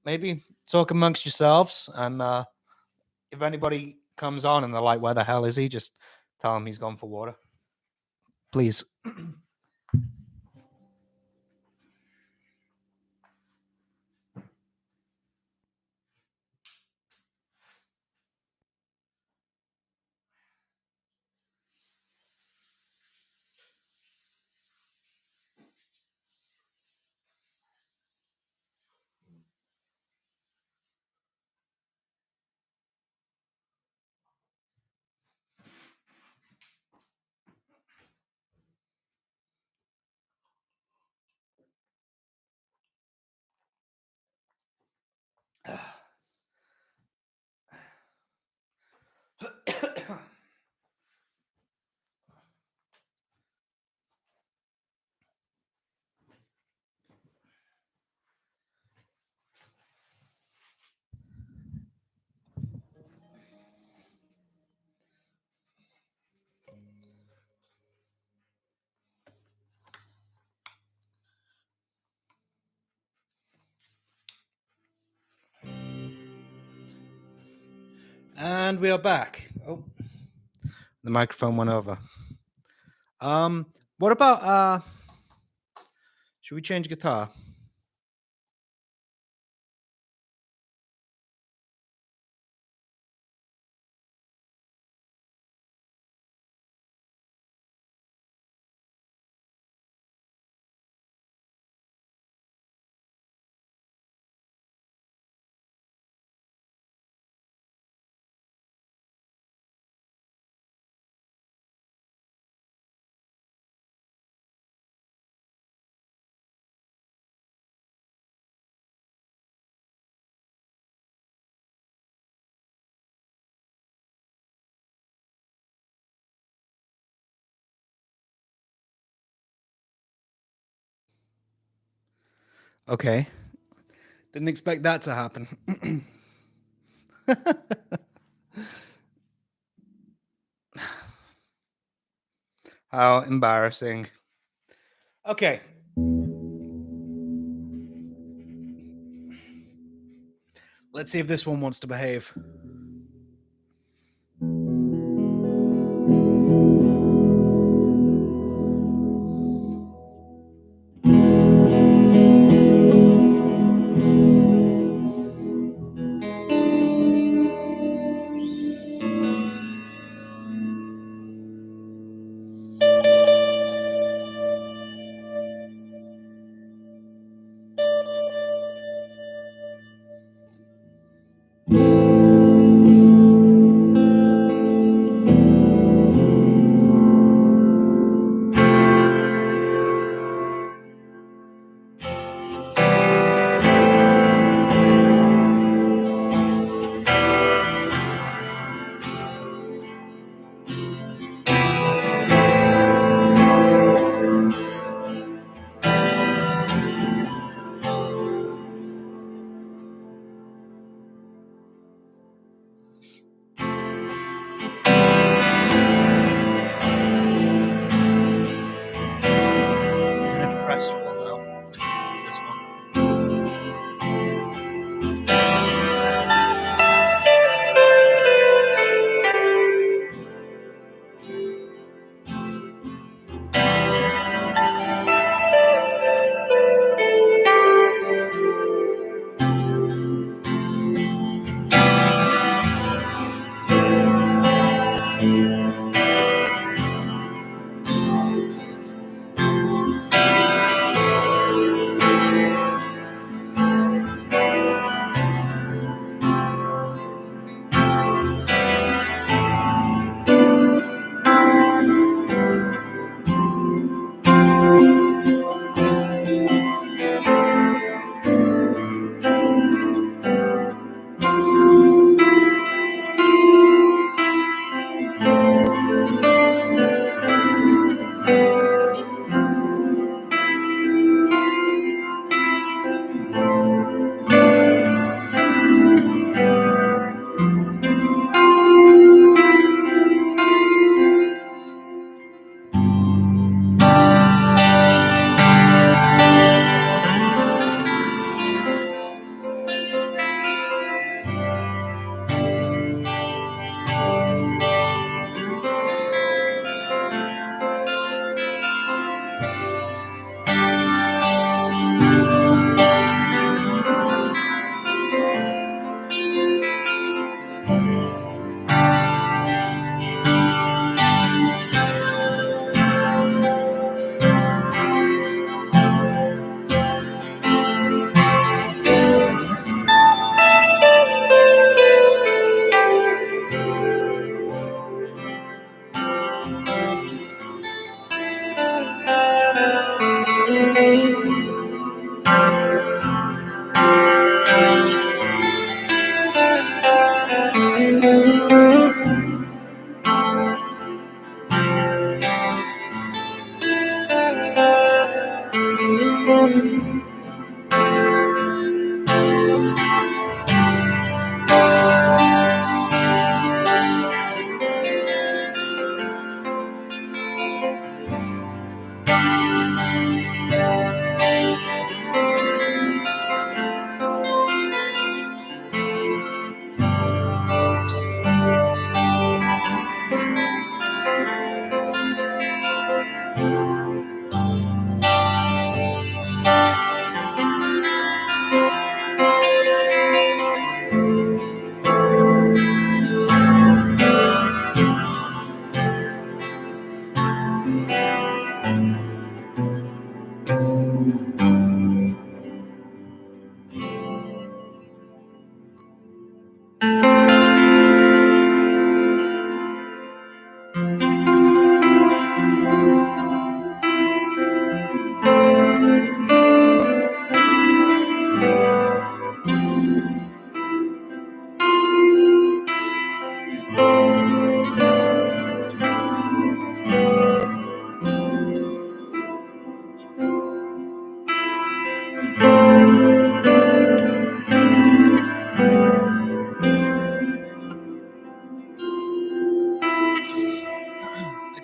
maybe talk amongst yourselves, and if anybody comes on and they're like, "Where the hell is he?" Just tell him he's gone for water, please. And we are back. Oh, the microphone went over. What about should we change guitar? Okay. Didn't expect that to happen. How embarrassing. Okay. Let's see if this one wants to behave.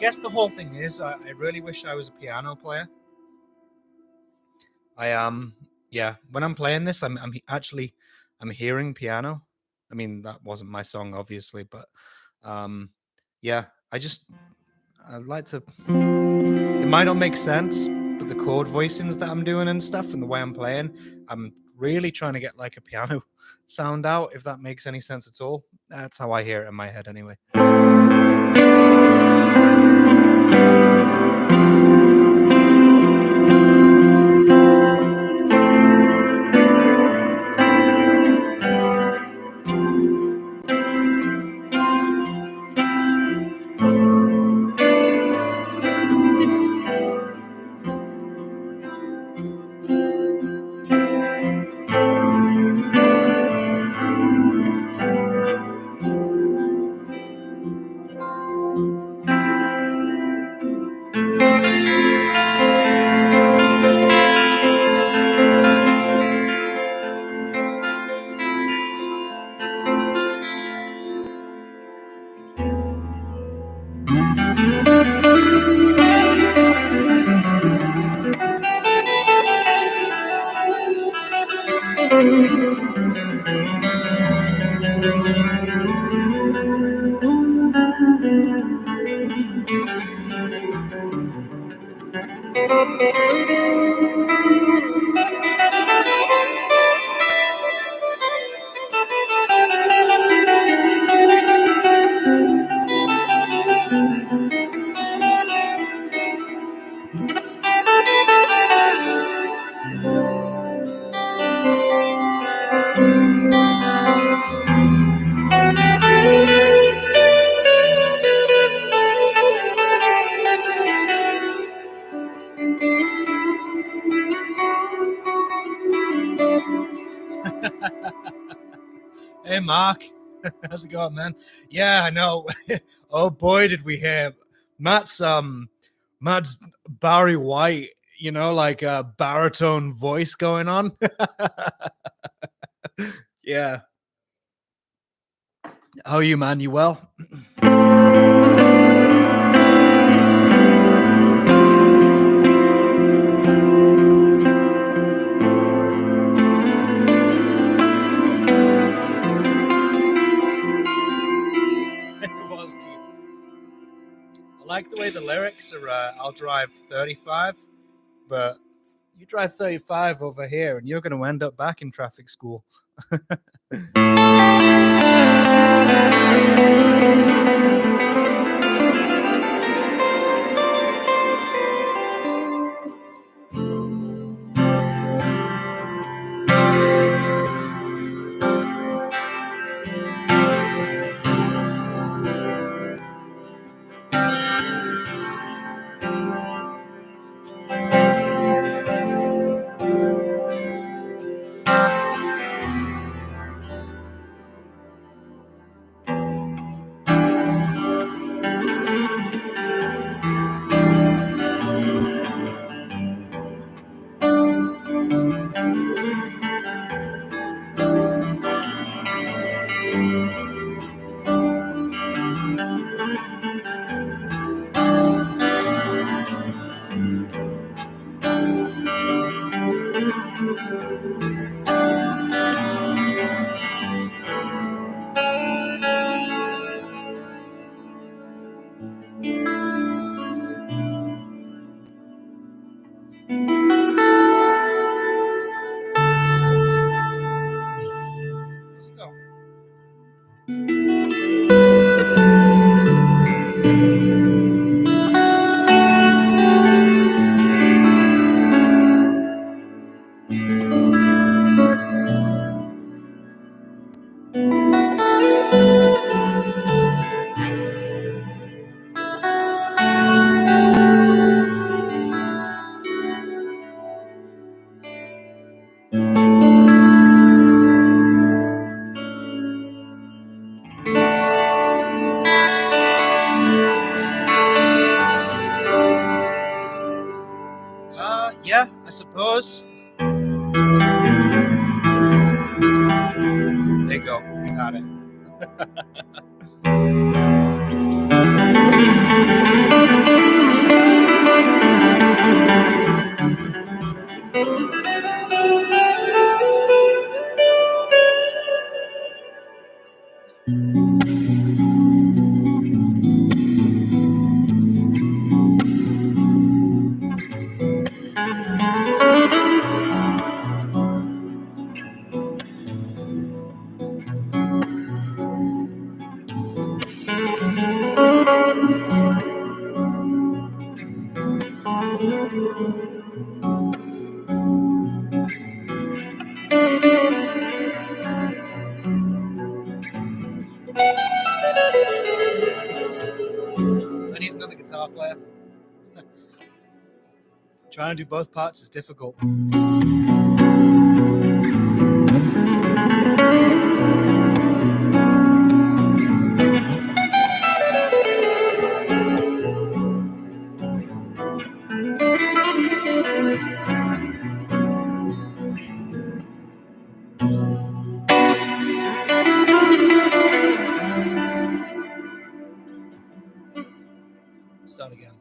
guess the whole thing is, I really wish I was a piano player. Yeah. When I'm playing this, I'm hearing piano. I mean, that wasn't my song, obviously, but yeah. I'd like to. It might not make sense, but the chord voicings that I'm doing and stuff, and the way I'm playing, I'm really trying to get like a piano sound out. If that makes any sense at all, that's how I hear it in my head, anyway. Hey, Mark. How's it going, man? Yeah, I know. Oh boy, did we hear Matt's Barry White, like a baritone voice going on. Yeah. How are you, man? You well? It was deep. I like the way the lyrics are. I'll drive 35, but you drive 35 over here, and you're going to end up back in traffic school. Let's go. Yeah, I suppose. There you go. We've had it. I need another guitar player. Trying to do both parts is difficult. Start again.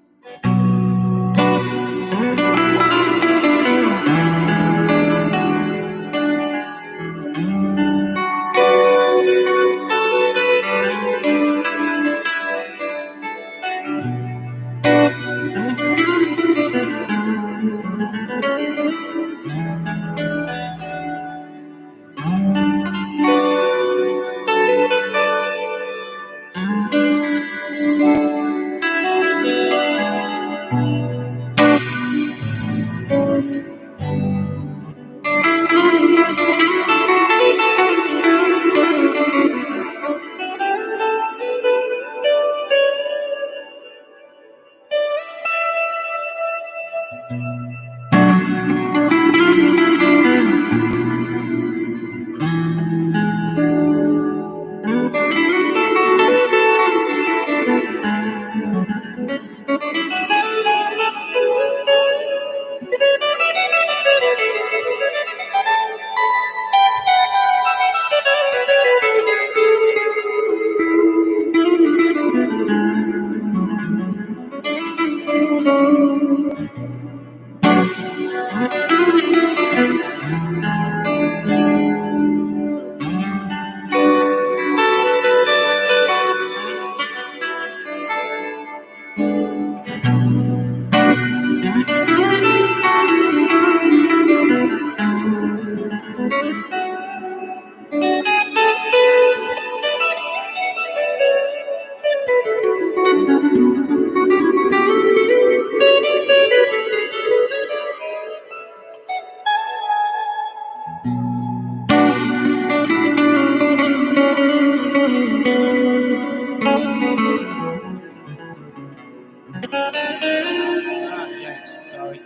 Yikes, sorry.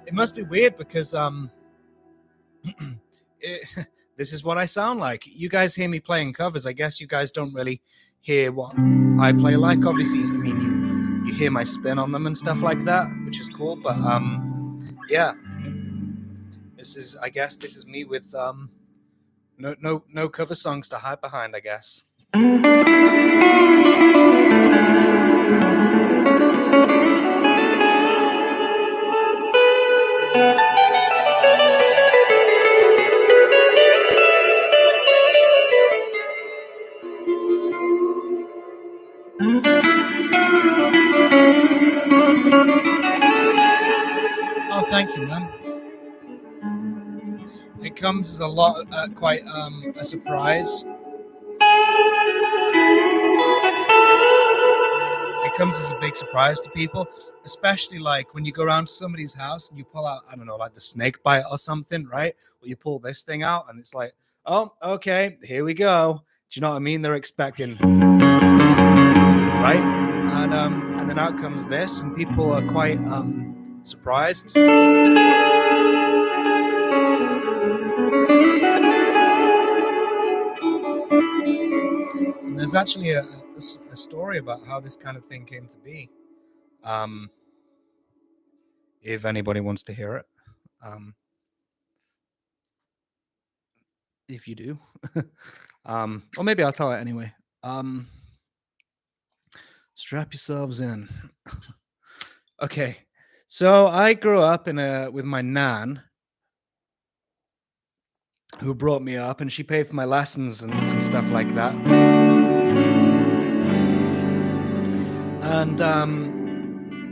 It must be weird because this is what I sound like. You guys hear me playing covers. I guess you guys don't really hear what I play like. Obviously, I mean you hear my spin on them and stuff like that, which is cool. But yeah, I guess this is me with no cover songs to hide behind, I guess. Oh, thank you, man. It comes as quite a surprise. It comes as a big surprise to people, especially like when you go around to somebody's house and you pull out, I don't know, like the snake bite or something, right? Or you pull this thing out and it's like, oh, okay, here we go. Do you know what I mean? They're expecting, right? And then out comes this, and people are quite surprised. And there's actually a story about how this kind of thing came to be. If anybody wants to hear it, if you do, or maybe I'll tell it anyway. Strap yourselves in. Okay, so I grew up with my nan, who brought me up, and she paid for my lessons and stuff like that. And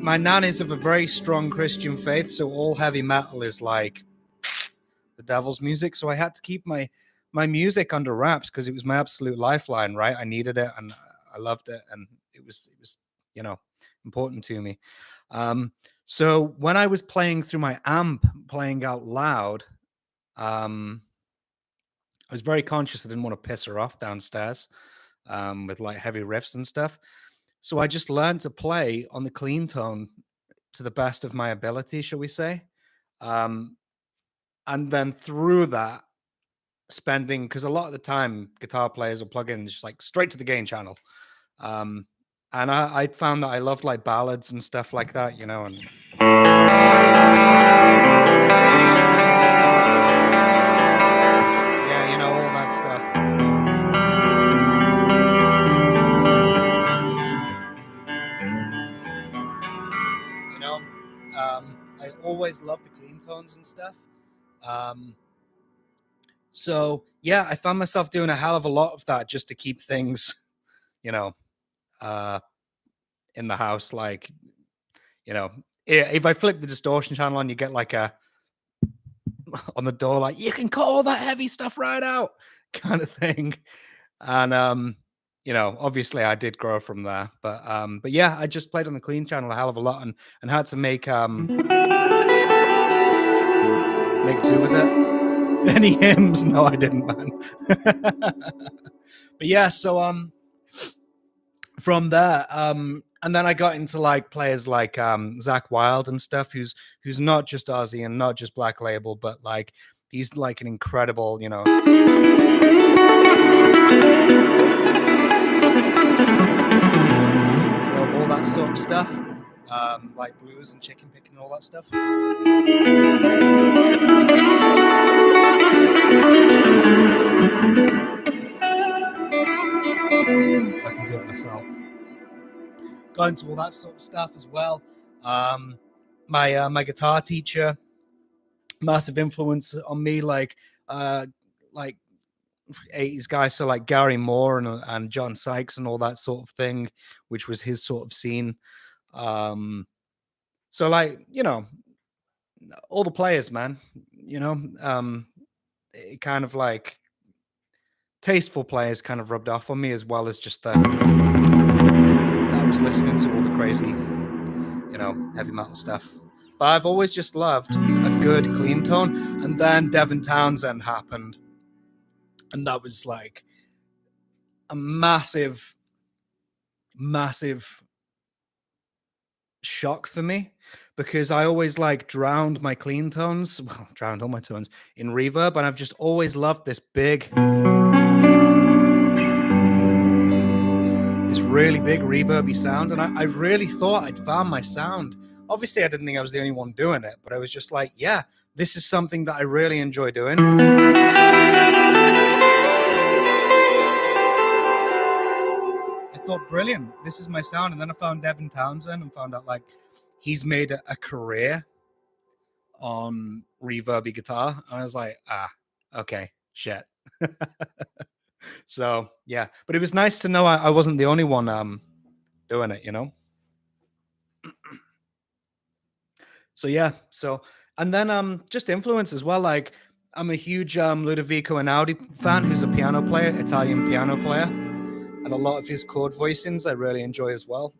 my nan is of a very strong Christian faith, so all heavy metal is like the devil's music. So I had to keep my music under wraps because it was my absolute lifeline, right? I needed it, and I loved it, and it was important to me. So when I was playing through my amp, playing out loud, I was very conscious I didn't want to piss her off downstairs with like heavy riffs and stuff. So I just learned to play on the clean tone to the best of my ability, shall we say. And then through that, spending, because a lot of the time guitar players will plug in just like straight to the gain channel. And I found that I loved like ballads and stuff like that, and yeah, all that stuff. I always love the clean tones and stuff. So yeah, I found myself doing a hell of a lot of that just to keep things, in the house. Like, if I flip the distortion channel on, you get like a on the door, like, you can cut all that heavy stuff right out, kind of thing. And obviously I did grow from there, but yeah, I just played on the clean channel a hell of a lot and had to make do with it. Any hymns? No, I didn't, man. But yeah, so from there, and then I got into like players like Zach Wilde and stuff, who's not just Aussie and not just Black Label, but like he's like an incredible, all that sort of stuff, like blues and chicken picking and all that stuff. I can do it myself. Got into all that sort of stuff as well. My guitar teacher, massive influence on me, like 80s guys, so like Gary Moore and John Sykes and all that sort of thing, which was his sort of scene. So like, all the players, man, it kind of like tasteful players kind of rubbed off on me, as well as just that I was listening to all the crazy, heavy metal stuff. But I've always just loved a good clean tone. And then Devin Townsend happened, and that was like a massive shock for me, because I always like drowned my clean tones, drowned all my tones in reverb, and I've just always loved this really big reverby sound, and I really thought I'd found my sound. Obviously I didn't think I was the only one doing it, but I was just like, yeah, this is something that I really enjoy doing. I thought, brilliant, this is my sound. And then I found Devin Townsend and found out like he's made a career on reverby guitar. And I was like, okay, shit. So yeah, but it was nice to know I wasn't the only one doing it, So yeah, and then just influence as well. Like I'm a huge Ludovico Einaudi fan, who's a piano player, Italian piano player, and a lot of his chord voicings I really enjoy as well.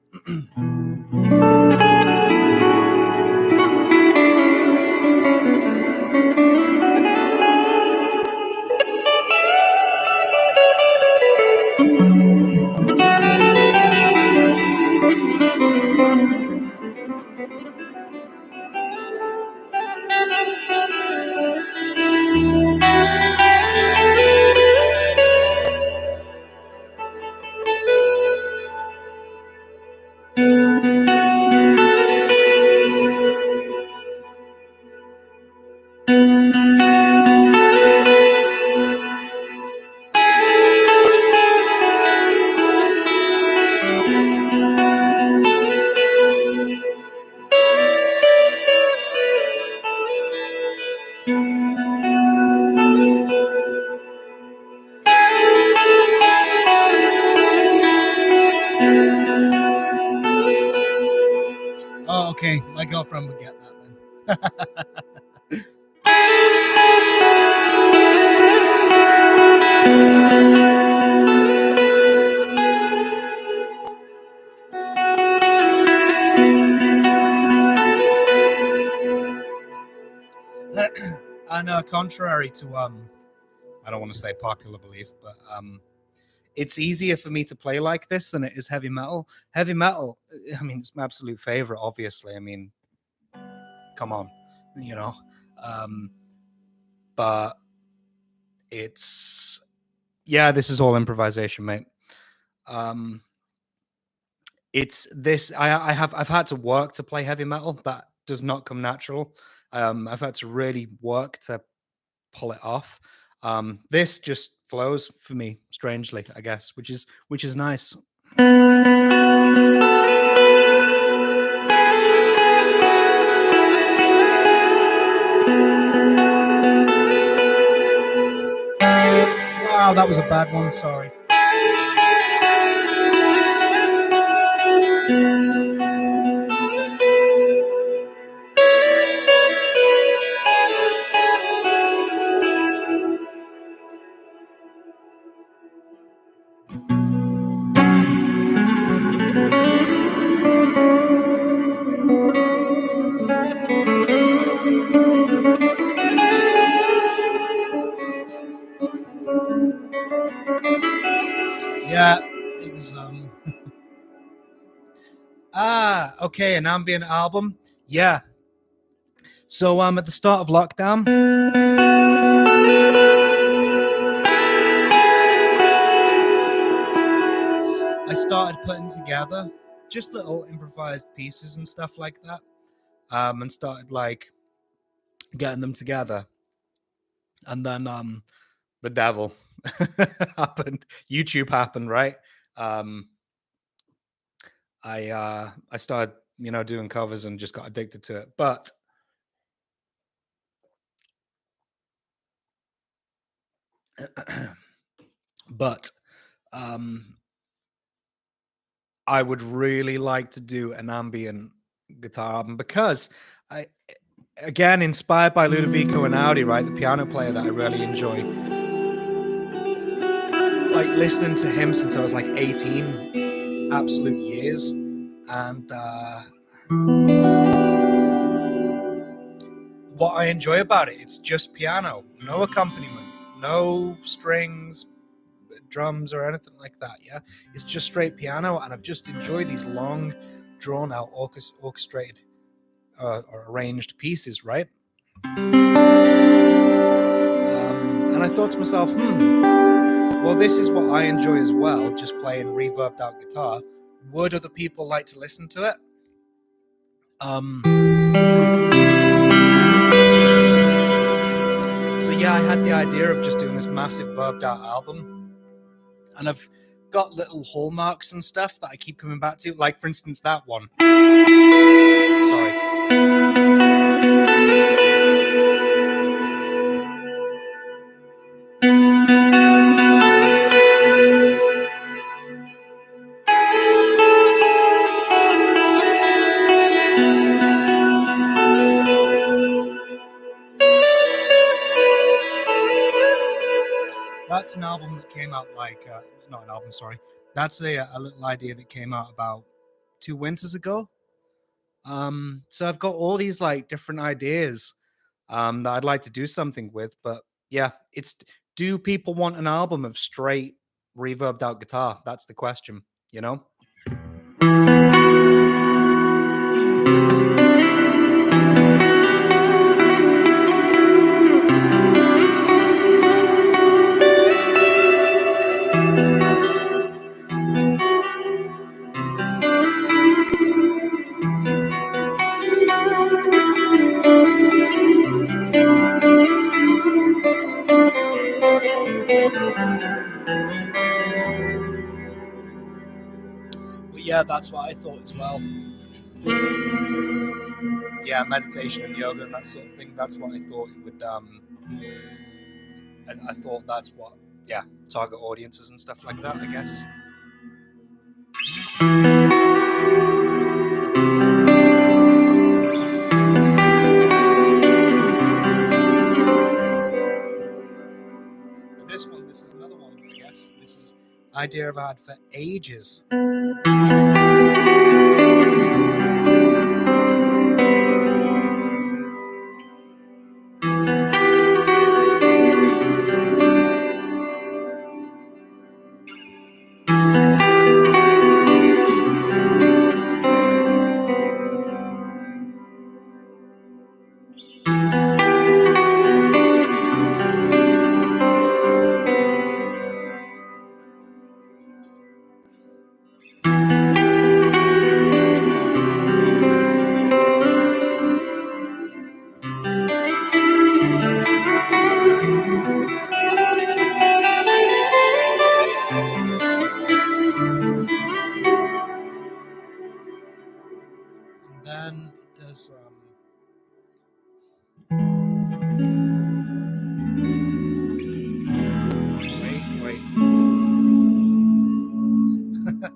Oh, okay. My girlfriend would get that then. no, contrary to I don't want to say popular belief, but it's easier for me to play like this than it is heavy metal. Heavy metal, I mean, it's my absolute favorite, obviously. I mean, come on, you know. But it's, yeah, this is all improvisation, mate. It's this, I've had to work to play heavy metal. That does not come natural. I've had to really work to pull it off. This just flows for me strangely, I guess, which is nice. Wow, that was a bad one, sorry. Yeah, it was okay, an ambient album. Yeah. So at the start of lockdown, I started putting together just little improvised pieces and stuff like that. And started like getting them together. And then the devil happened. YouTube happened, right? I started, doing covers and just got addicted to it. But I would really like to do an ambient guitar album because again, inspired by Ludovico Einaudi, right? The piano player that I really enjoy. Like listening to him since I was like 18, absolute years. And what I enjoy about it, it's just piano, no accompaniment, no strings, drums or anything like that. Yeah, it's just straight piano, and I've just enjoyed these long, drawn out orchestrated or arranged pieces, right? And I thought to myself, well, this is what I enjoy as well, just playing reverbed out guitar. Would other people like to listen to it? So yeah, I had the idea of just doing this massive verbed out album, and I've got little hallmarks and stuff that I keep coming back to, like for instance that one. Sorry. That's an album that came out like, not an album, sorry. That's a little idea that came out about 2 winters ago. So I've got all these like different ideas that I'd like to do something with, but yeah, do people want an album of straight reverbed out guitar? That's the question, you know? But yeah, that's what I thought as well. Yeah, meditation and yoga and that sort of thing. That's what I thought it would. And I thought that's what, yeah, target audiences and stuff like that, I guess. But this is another one, I guess. This is an idea I've had for ages.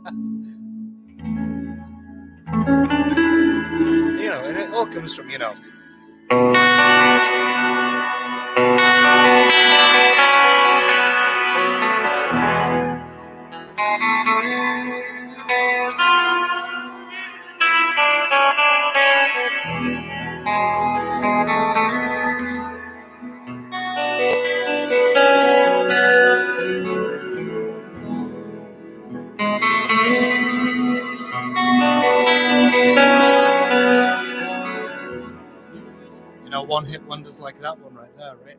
And it all comes from, one-hit wonders like that one right there, right?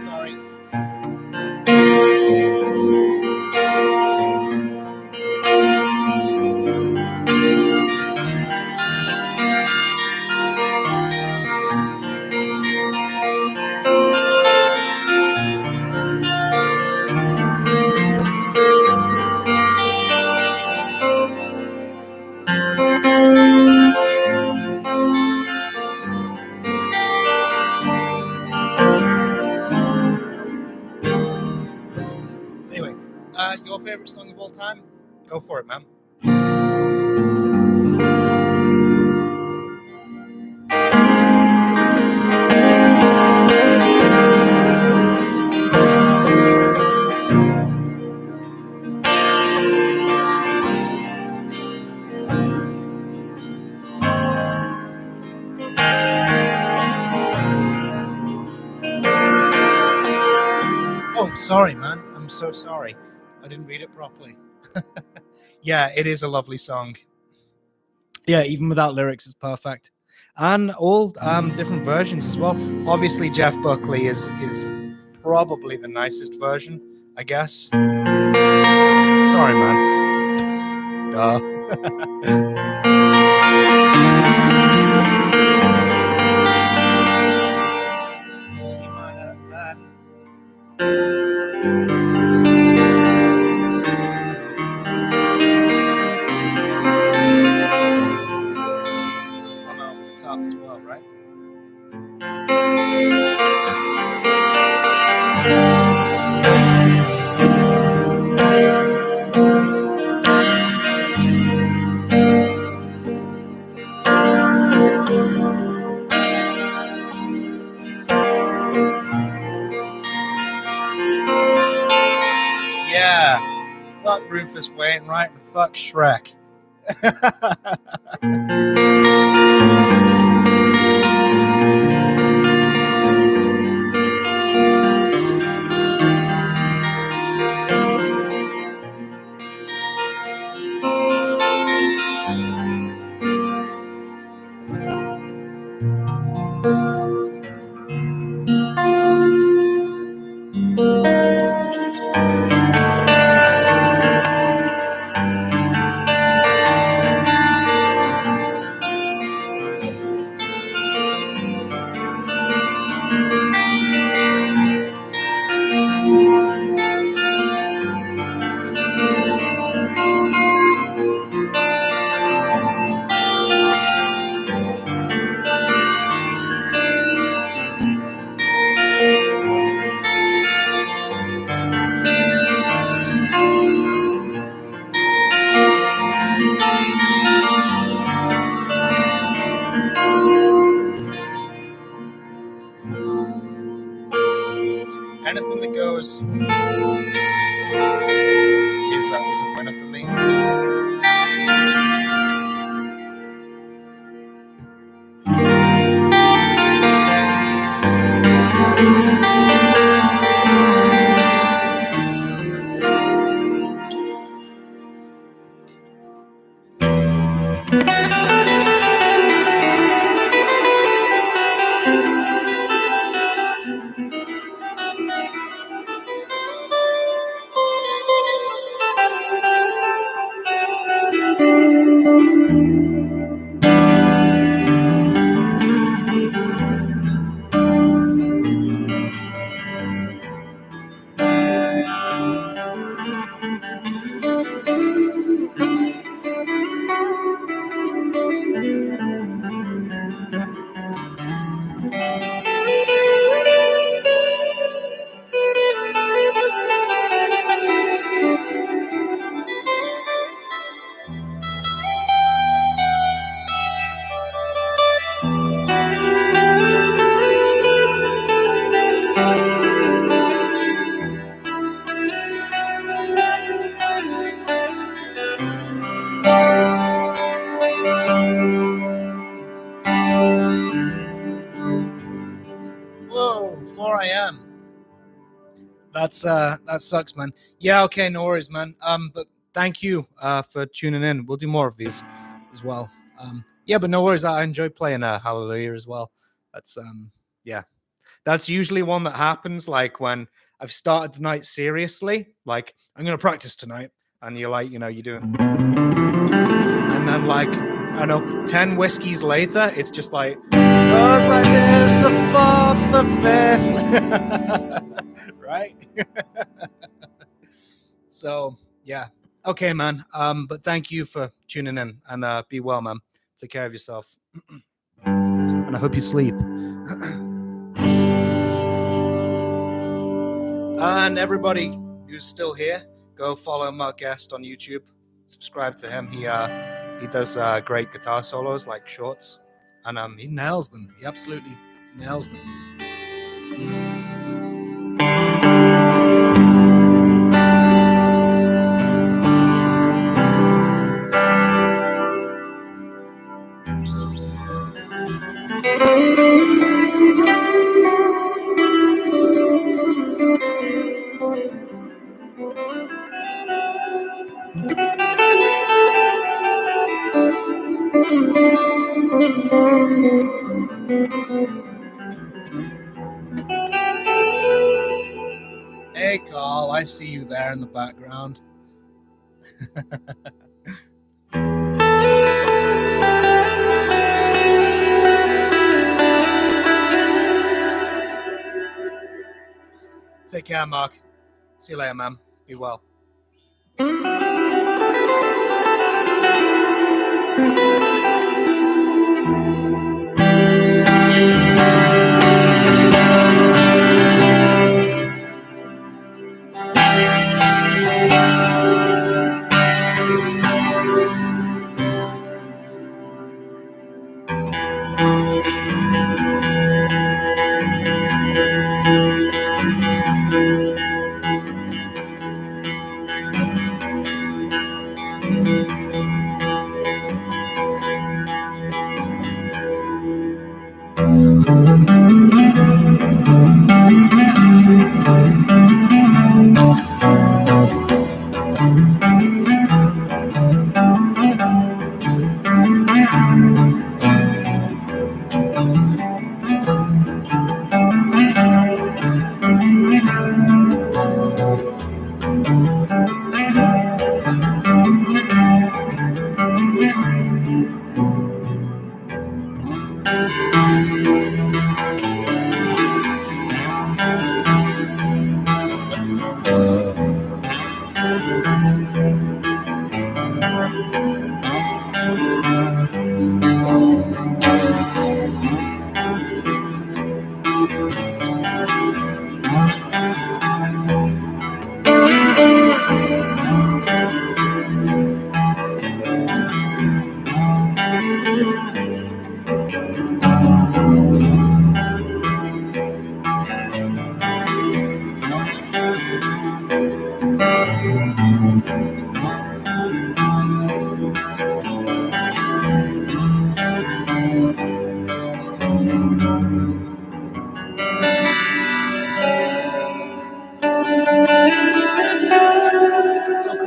Sorry. Anyway, your favorite song of all time? Go for it, man. Oh, sorry, man. I'm so sorry. I didn't read it properly. Yeah, it is a lovely song. Yeah, even without lyrics, it's perfect. And all different versions as well. Obviously, Jeff Buckley is probably the nicest version, I guess. Sorry, man. Duh. As well, right? Fuck Rufus Wainwright and fuck Shrek. Anything that goes is a winner for me. Whoa, 4 a.m. That sucks, man. Yeah, okay, no worries, man. But thank you for tuning in. We'll do more of these as well. Yeah, but no worries. I enjoy playing Hallelujah as well. That's yeah. That's usually one that happens like when I've started the night seriously, like I'm gonna practice tonight, and you're like, you're doing, and then like I don't know, 10 whiskeys later, it's just like, oh, it's like this, the fourth, the fifth, right? So yeah, okay, man. But thank you for tuning in, and be well, man. Take care of yourself, and I hope you sleep. And everybody who's still here, go follow Mark Guest on YouTube. Subscribe to him. He does great guitar solos like shorts, and he nails them. He absolutely nails them. Hey, Carl, I see you there in the background. Take care, Mark. See you later, man. Be well.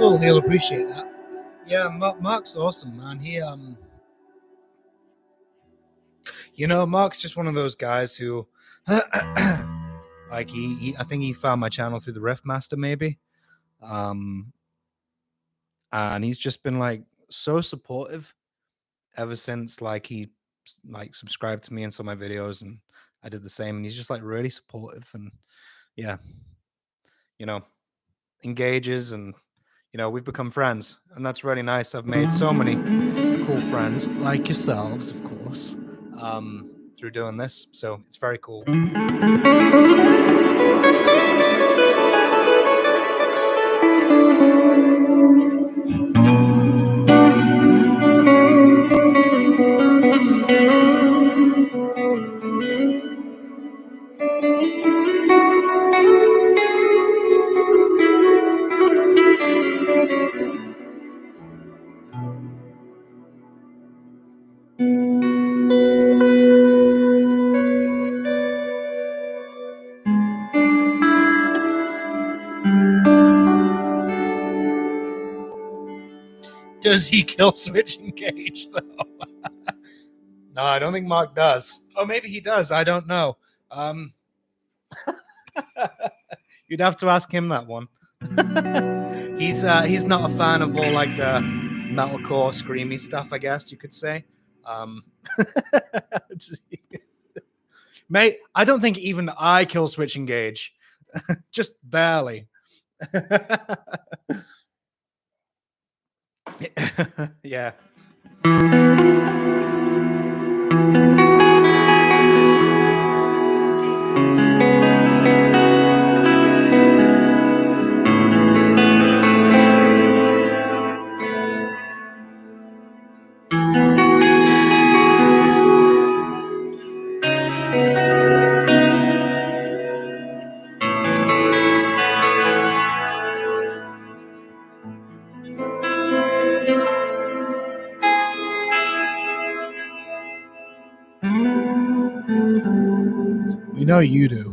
cool. He'll appreciate that. Yeah, Mark's awesome, man. Mark's just one of those guys who, like, I think he found my channel through the Riff Master, maybe, and he's just been like so supportive ever since, like, he like subscribed to me and saw my videos, and I did the same, and he's just like really supportive, and yeah, engages, and we've become friends, and that's really nice. I've made so many cool friends like yourselves, of course, through doing this, so it's very cool. Does he kill switch engage though? No, I don't think Mark does. Oh, maybe he does. I don't know. You'd have to ask him that one. He's not a fan of all like the metalcore screamy stuff, I guess you could say. Mate, I don't think even I kill switch engage. Just barely. Yeah. We know you do.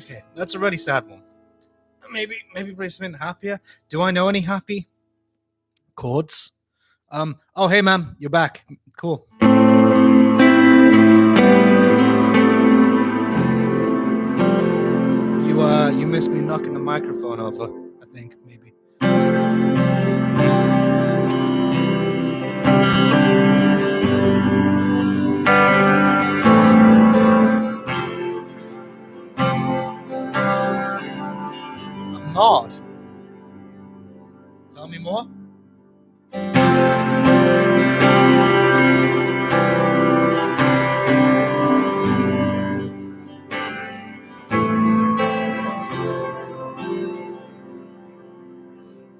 Okay, that's a really sad one. Maybe play something happier. Do I know any happy chords? Oh, hey man, you're back. Cool. You missed me knocking the microphone over, I think, maybe. I'm not. Tell me more.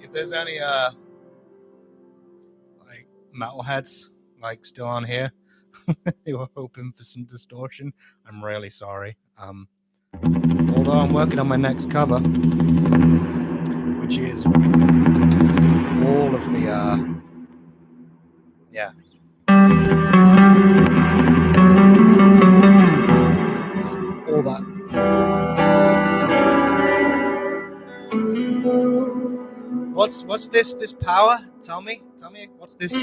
If there's any like metalheads like still on here, they were hoping for some distortion, I'm really sorry. Although I'm working on my next cover, which is all of the yeah. All that. What's this power? Tell me what's this?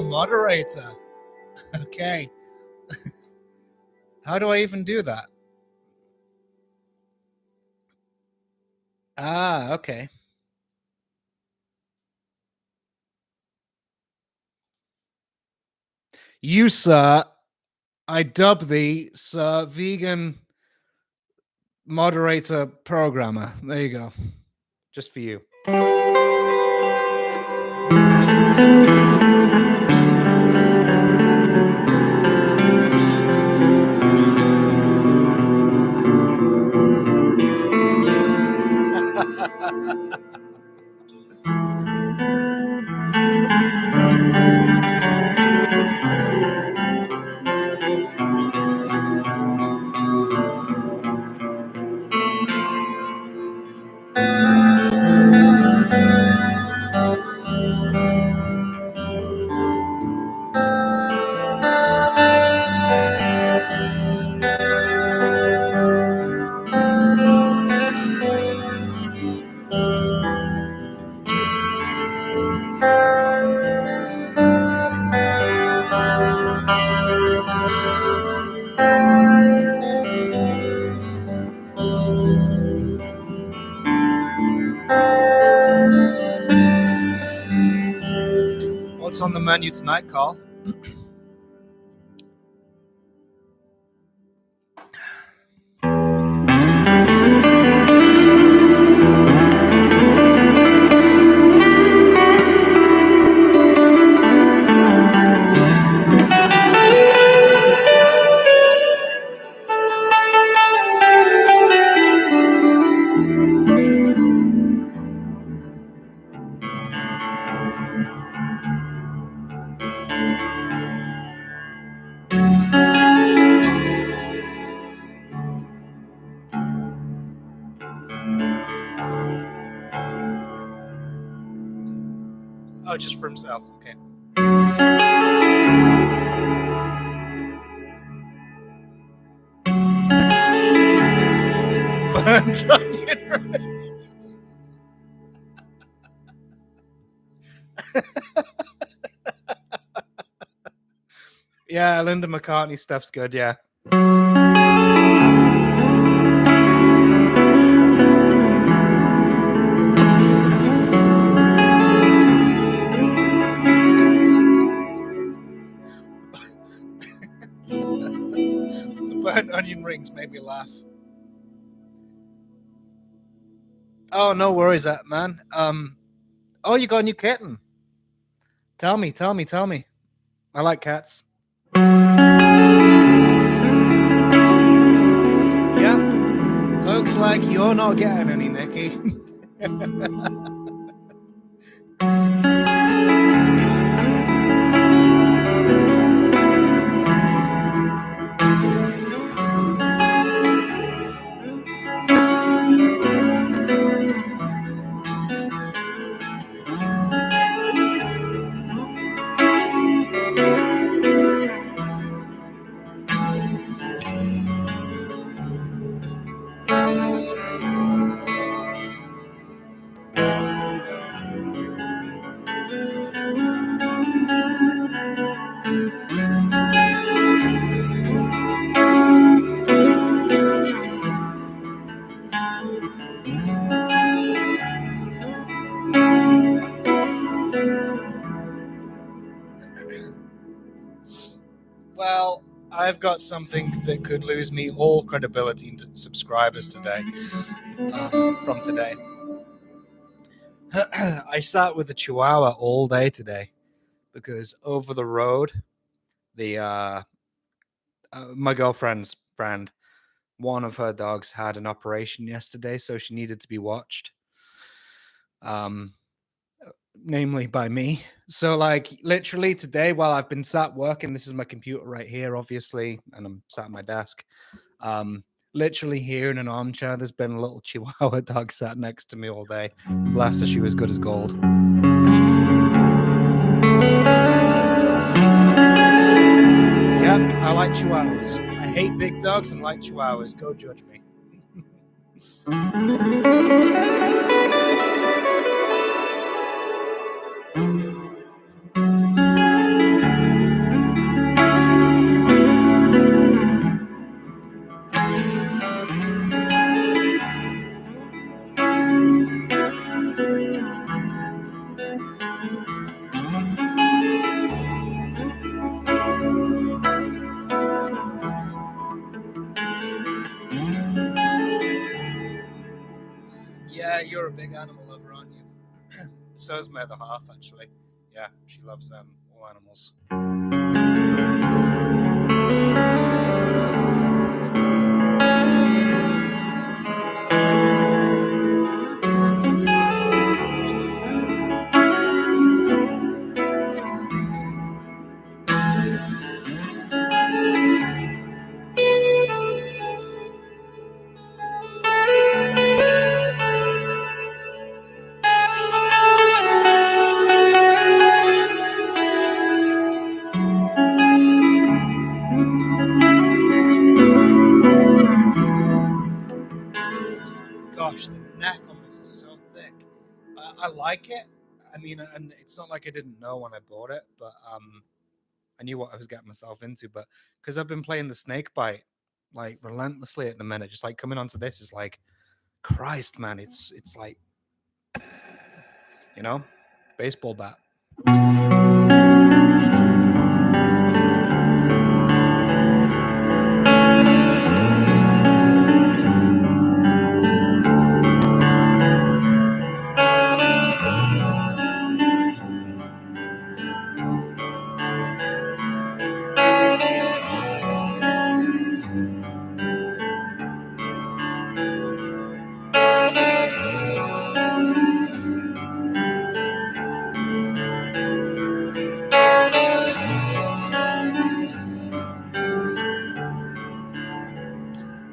Oh, moderator. Okay. How do I even do that? Ah, okay. You, sir, I dub thee, sir, vegan moderator programmer. There you go. Just for you. What's on the menu tonight, Carl? Oh, just for himself. Okay. Burnt onion rings. Yeah, Linda McCartney stuff's good, yeah. The burnt onion rings made me laugh. Oh, no worries, that man. Oh, you got a new kitten. Tell me. I like cats. Yeah. Looks like you're not getting any, Nikki. Well, I've got something that could lose me all credibility and subscribers today. From today. I sat with the Chihuahua all day today because over the road, the my girlfriend's friend, one of her dogs had an operation yesterday, so she needed to be watched. Namely by me. So like literally today while I've been sat working, this is my computer right here, obviously, and I'm sat at my desk. Literally here in an armchair, there's been a little Chihuahua dog sat next to me all day. Bless her, she was good as gold. Yep, I like Chihuahuas. I hate big dogs and like Chihuahuas. Go judge me. Yeah, you're a big animal lover, aren't you? So is my other half, actually. Yeah, she loves all animals. Gosh, the neck on this is so thick. I like it. I mean, and it's not like I didn't know when I bought it, but I knew what I was getting myself into. But because I've been playing the snake bite like relentlessly at the minute, just like coming onto this is like, Christ, man, it's like, baseball bat.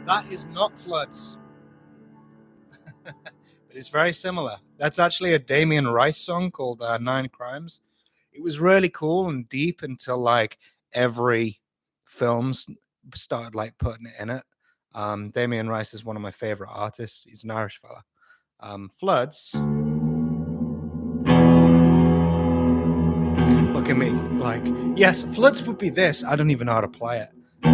That is not Floods, but it's very similar. That's actually a Damien Rice song called Nine Crimes. It was really cool and deep until like every film started like putting it in it. Damien Rice is one of my favorite artists. He's an Irish fella. Floods. Look at me. Like, yes, Floods would be this. I don't even know how to play it. But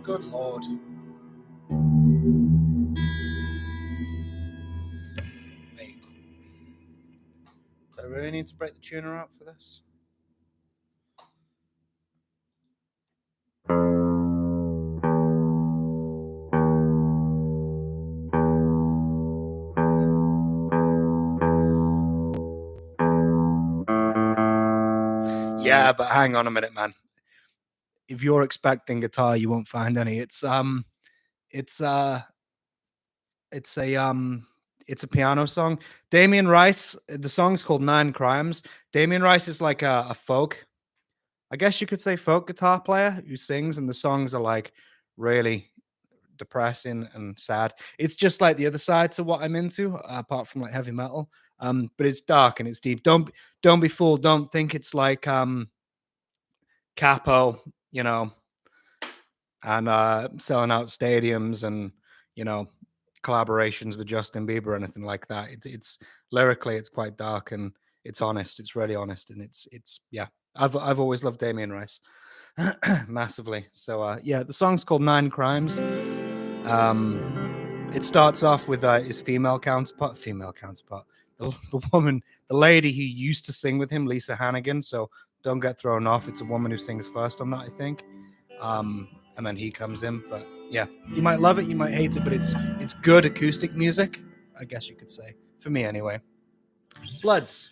good Lord. Mate. Do I really need to break the tuner out for this? Yeah, but hang on a minute, man. If you're expecting guitar, you won't find any. It's a piano song. Damien Rice, the song's called Nine Crimes. Damien Rice is like a folk, I guess you could say folk guitar player who sings, and the songs are like really depressing and sad. It's just like the other side to what I'm into, apart from like heavy metal. But it's dark and it's deep. Don't be fooled. Don't think it's like Capo, and selling out stadiums and collaborations with Justin Bieber or anything like that. It's lyrically, it's quite dark and it's honest. It's really honest, and it's yeah. I've always loved Damien Rice massively. So yeah, the song's called Nine Crimes. It starts off with his female counterpart, the woman, the lady who used to sing with him, Lisa Hannigan. So don't get thrown off. It's a woman who sings first on that, I think. And then he comes in. But yeah, you might love it, you might hate it, but it's good acoustic music, I guess you could say, for me anyway. Floods.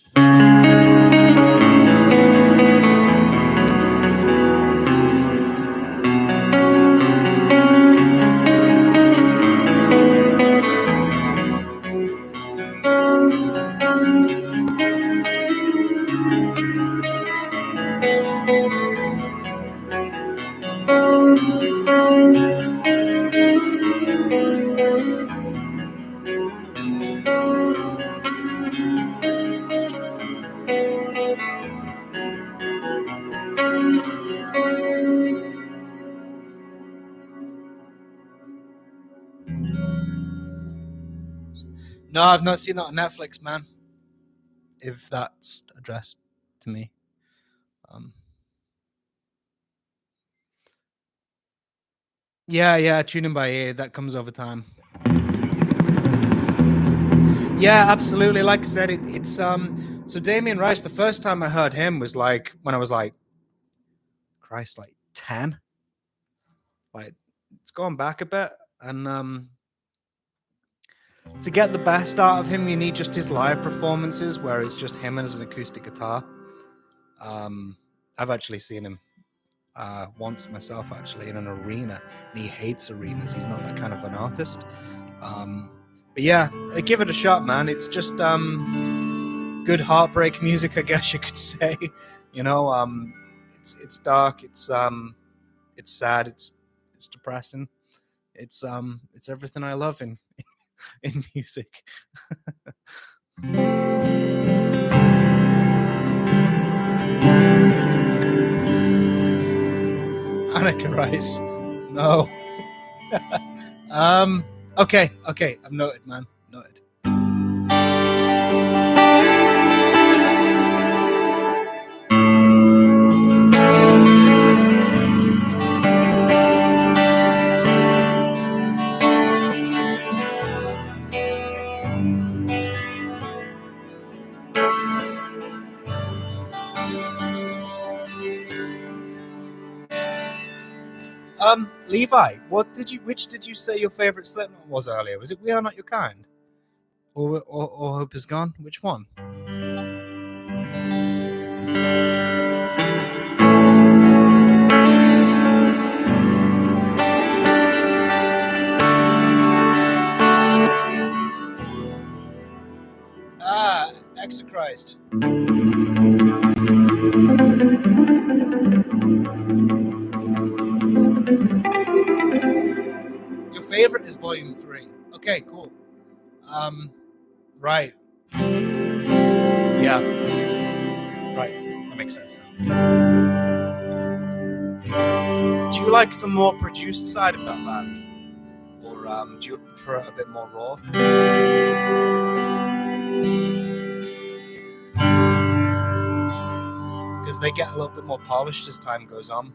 No, I've not seen that on Netflix, man. If that's addressed to me. Yeah, tuning by ear, that comes over time. Yeah, absolutely. Like I said, it's So Damien Rice, the first time I heard him was like when I was like, Christ, like 10. Like it's gone back a bit, and to get the best out of him, you need just his live performances where it's just him as an acoustic guitar. I've actually seen him once myself, actually, in an arena, and he hates arenas. He's not that kind of an artist. But yeah, give it a shot, man. It's just good heartbreak music, I guess you could say. You know, it's dark, it's sad, it's depressing. It's everything I love in music. Annika Rice. No. Okay. I've noted, man. Noted. Levi, which did you say your favorite Slipknot was earlier? Was it We Are Not Your Kind? Or Hope Is Gone? Which one? Exochrist. Your favorite is Volume 3. Okay, cool. Right. Yeah. Right. That makes sense now. Do you like the more produced side of that band? Or do you prefer it a bit more raw? Because they get a little bit more polished as time goes on.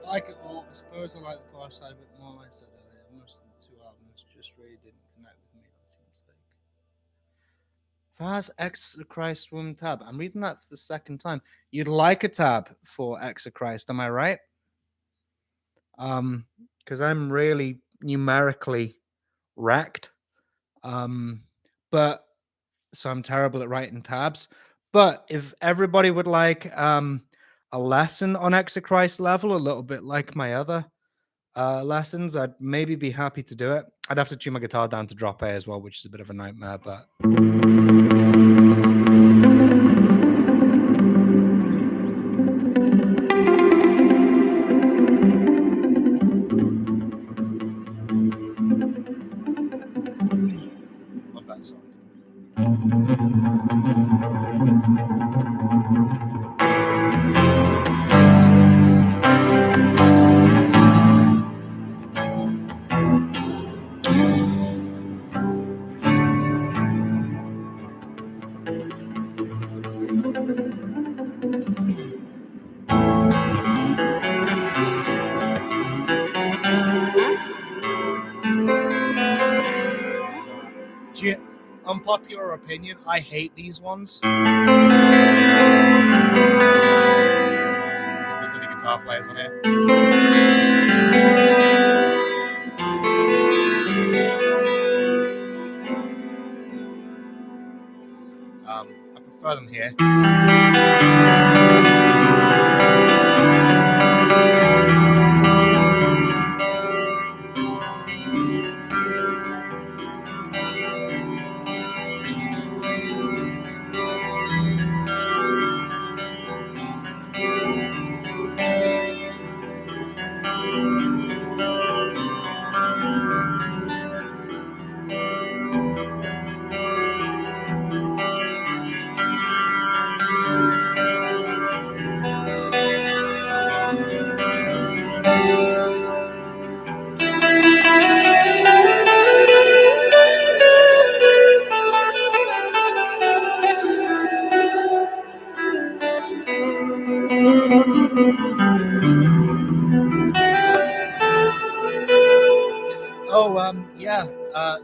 I like it all. I suppose I like the posh side a bit more. Like I said earlier, most of the two albums just really didn't connect with me. It seems like. Faz Exochrist Woman tab. I'm reading that for the second time. You'd like a tab for Exochrist, am I right? Because I'm really numerically wrecked. But so I'm terrible at writing tabs. But if everybody would like a lesson on Exochrist level, a little bit like my other lessons, I'd maybe be happy to do it. I'd have to tune my guitar down to drop A as well, which is a bit of a nightmare, but love that song. Unpopular opinion, I hate these ones. If there's any guitar players on here. I prefer them here.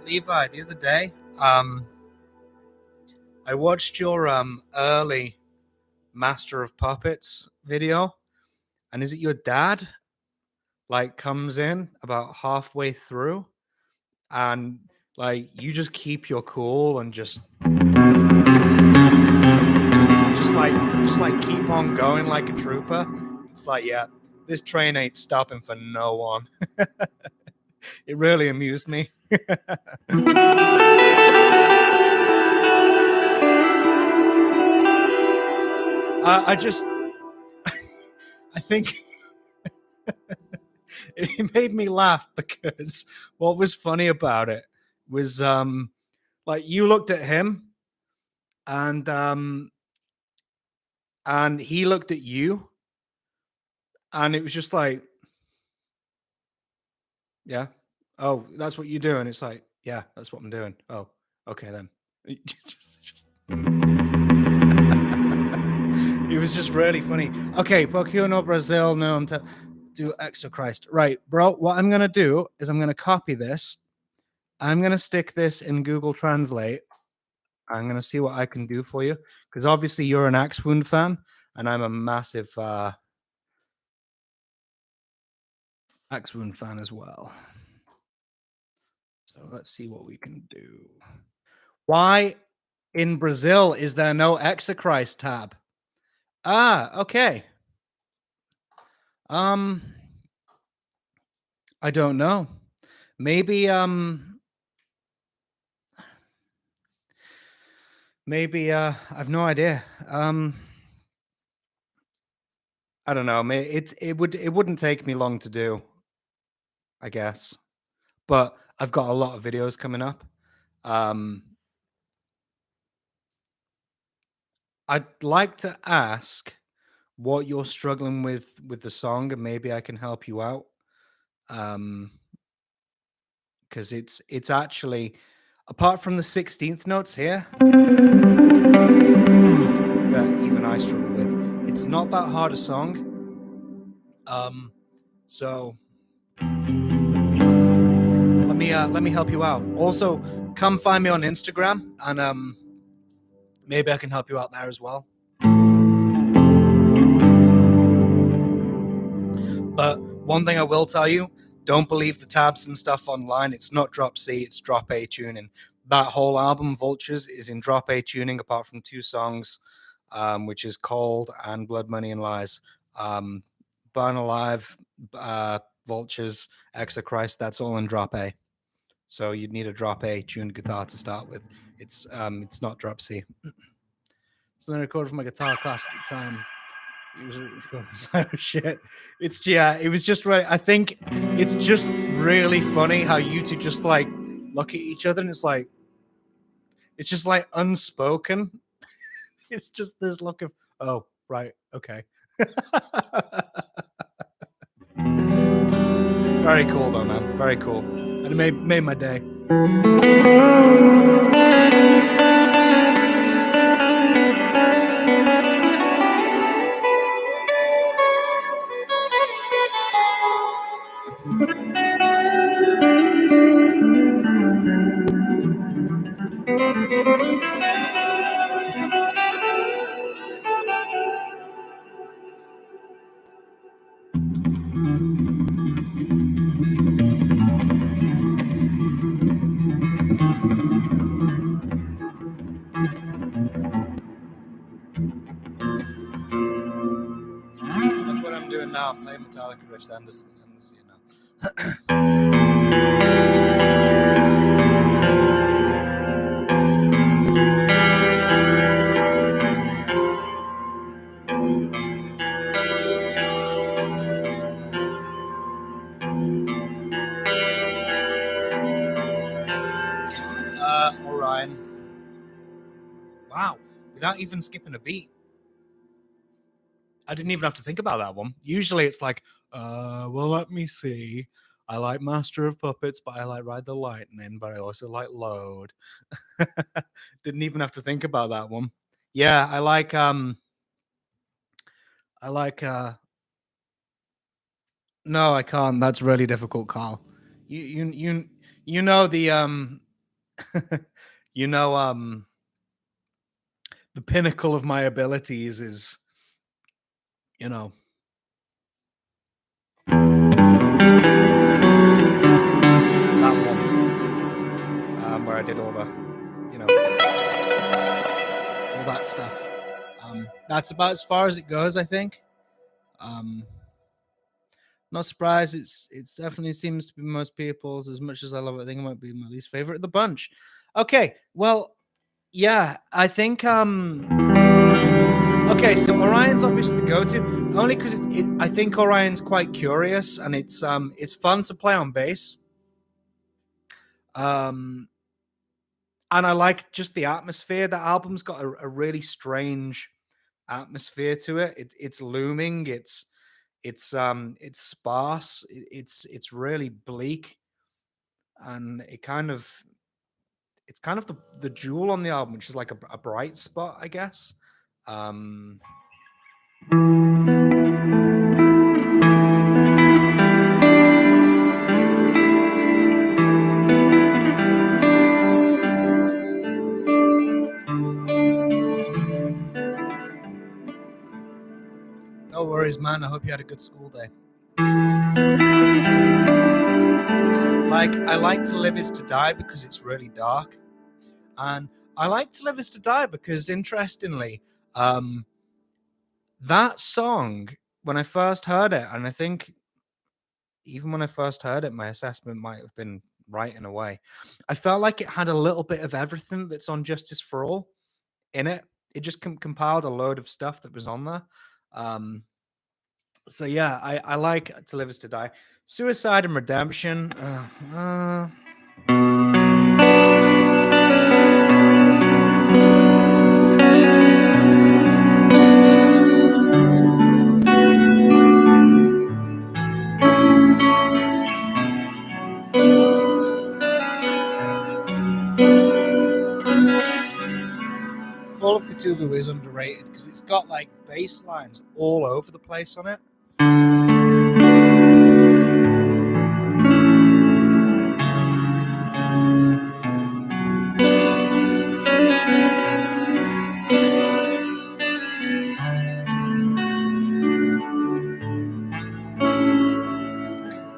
Levi, the other day, I watched your early Master of Puppets video, and is it your dad like comes in about halfway through, and like you just keep your cool and just like keep on going like a trooper. It's like, yeah, this train ain't stopping for no one. It really amused me. I just, I think it made me laugh because what was funny about it was like you looked at him and he looked at you, and it was just like, yeah, oh, that's what you do, and it's like, yeah, that's what I'm doing. Oh, okay then. It was just really funny. Okay, Pokio no Brazil. No, do extra Christ. Right, bro. What I'm gonna do is I'm gonna copy this. I'm gonna stick this in Google Translate. I'm gonna see what I can do for you, because obviously you're an Axe Wound fan, and I'm a massive Axe Wound fan as well. So let's see what we can do. Why in Brazil is there no Exochrist tab? Ah, okay. I don't know. Maybe I've no idea. I don't know. It wouldn't take me long to do, I guess. But I've got a lot of videos coming up. I'd like to ask what you're struggling with the song, and maybe I can help you out. Because it's actually, apart from the 16th notes here that even I struggle with, it's not that hard a song. So let me help you out. Also, come find me on Instagram, and maybe I can help you out there as well. But one thing I will tell you, don't believe the tabs and stuff online. It's not drop C, it's drop A tuning. That whole album, Vultures, is in drop A tuning, apart from 2 songs, which is Cold and Blood, Money, and Lies. Burn Alive, Vultures, Exochrist, that's all in drop A. So you'd need a drop A tuned guitar to start with. It's not drop C. So I recorded for my guitar class at the time. It was oh shit. It's, yeah, it was just right. I think it's just really funny how you two just like look at each other, and it's just like unspoken. It's just this look of, oh, right, okay. Very cool though, man. Very cool. And it made my day. That's what I'm doing now. I'm playing Metallica riffs and this, you know. Orion. Wow, without even skipping a beat. I didn't even have to think about that one. Usually it's like, well, let me see. I like Master of Puppets, but I like Ride the Lightning, but I also like Load. Didn't even have to think about that one. Yeah, I like no, I can't. That's really difficult, Carl. You know the you know, the pinnacle of my abilities is, you know, that one, where I did all the, you know, all that stuff. That's about as far as it goes, I think. Not surprised. It's definitely seems to be most people's. As much as I love it, I think it might be my least favorite of the bunch. Okay, well, yeah, I think okay, so Orion's obviously the go-to, only because I think Orion's quite curious and it's fun to play on bass. And I like just the atmosphere. The album's got a really strange atmosphere to it. It's looming. It's sparse. It's really bleak, and it's kind of the jewel on the album, which is like a bright spot, I guess. Um, no worries, man. I hope you had a good school day. Like, I like To Live Is To Die because it's really dark, and I like To Live Is To Die because, interestingly, that song, when I first heard it, and I think even when I first heard it, my assessment might have been right in a way. I felt like it had a little bit of everything that's on Justice for All in it. It just compiled a load of stuff that was on there. So yeah, I like To Live Is To Die. Suicide and Redemption. Call of Cthulhu is underrated because it's got like bass lines all over the place on it.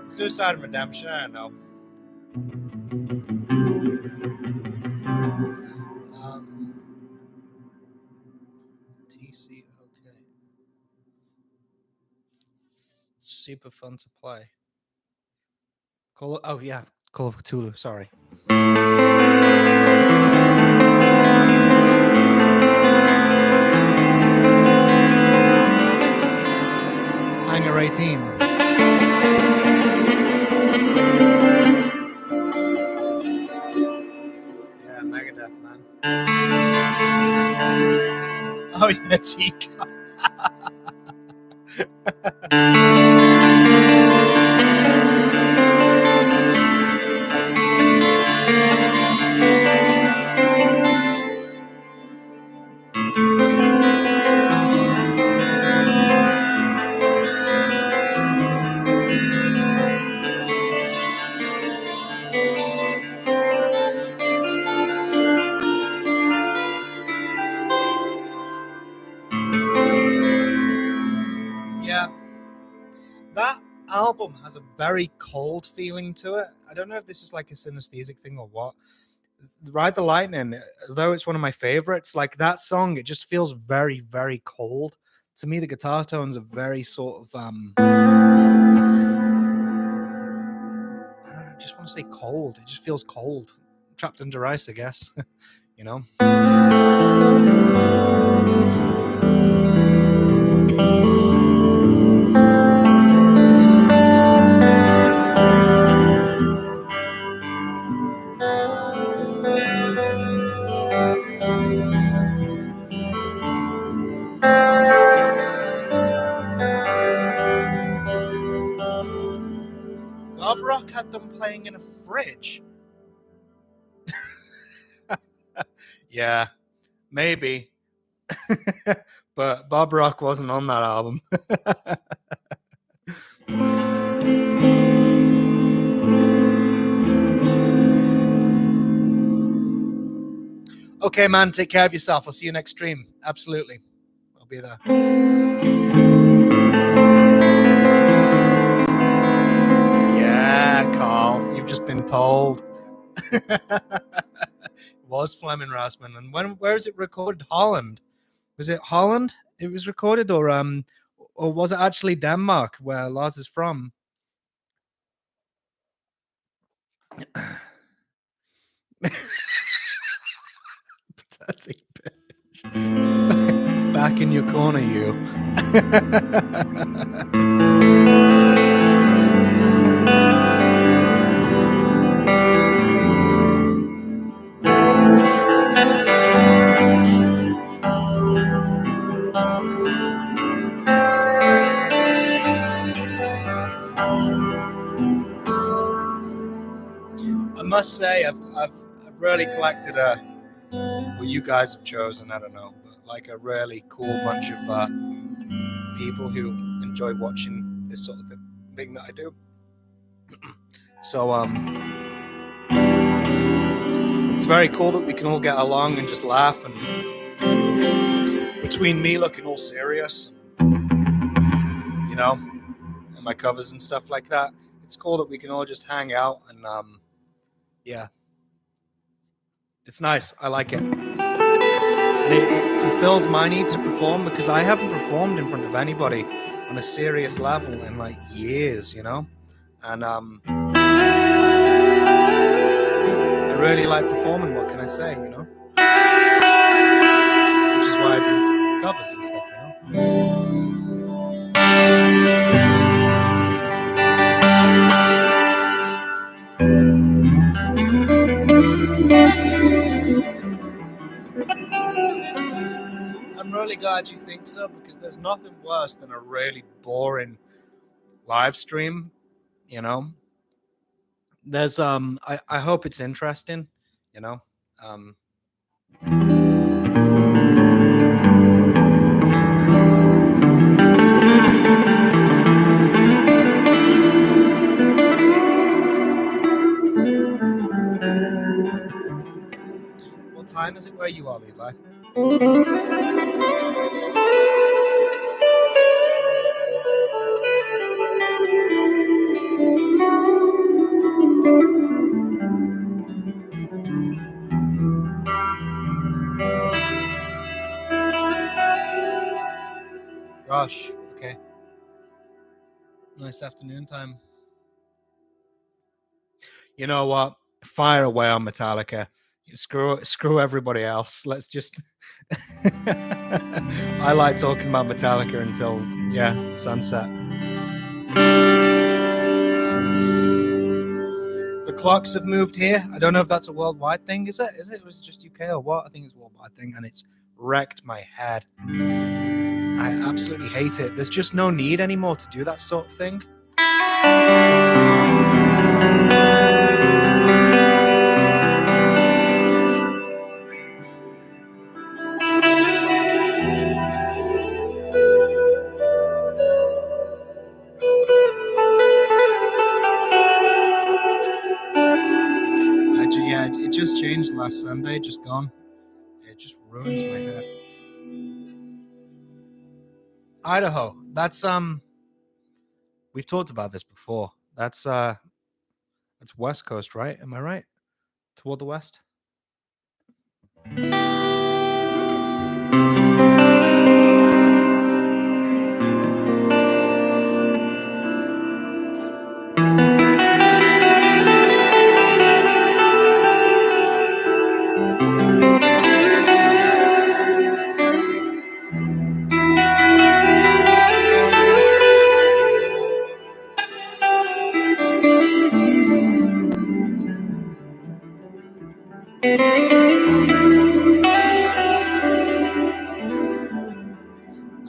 Suicide and Redemption, I don't know. TC, okay. Super fun to play. Oh yeah, Call of Cthulhu, sorry. Hangar 18. Yeah, Megadeth, man. Oh yeah, teacups. Yeah, that album has a very cold feeling to it. I don't know if this is like a synesthetic thing or what. Ride the Lightning, though it's one of my favorites, like that song, it just feels very, very cold. To me, the guitar tones are very sort of I just want to say cold. It just feels cold. Trapped under ice, I guess. You know? Bob Rock had them playing in a fridge. Yeah, maybe. But Bob Rock wasn't on that album. Okay, man, take care of yourself. I'll see you next stream. Absolutely. I'll be there. Yeah, Carl, you've just been told. It was Fleming Rasman. And where is it recorded? Holland. Was it Holland it was recorded, or was it actually Denmark where Lars is from? Pathetic bitch. Back in your corner, you. I must say, I've really collected well, you guys have chosen, I don't know, but like a really cool bunch of people who enjoy watching this sort of thing that I do. So it's very cool that we can all get along and just laugh, and between me looking all serious, you know, and my covers and stuff like that, it's cool that we can all just hang out and yeah, it's nice. I like it. And it fulfills my need to perform, because I haven't performed in front of anybody on a serious level in like years, you know. And I really like performing. What can I say, you know? Which is why I do covers and stuff, you know. I'm really glad you think so, because there's nothing worse than a really boring live stream, you know. There's I hope it's interesting, you know. What time is it where you are, Levi? Gosh, okay. Nice afternoon time. You know what? Fire away on Metallica. Screw everybody else. Let's just. I like talking about Metallica until sunset. The clocks have moved here. I don't know if that's a worldwide thing. Is it? It was just UK or what? I think it's a worldwide thing, and it's wrecked my head. I absolutely hate it. There's just no need anymore to do that sort of thing. It just changed last Sunday, just gone. It just ruins my head. Idaho. That's we've talked about this before. That's West Coast, right? Am I right? Toward the west?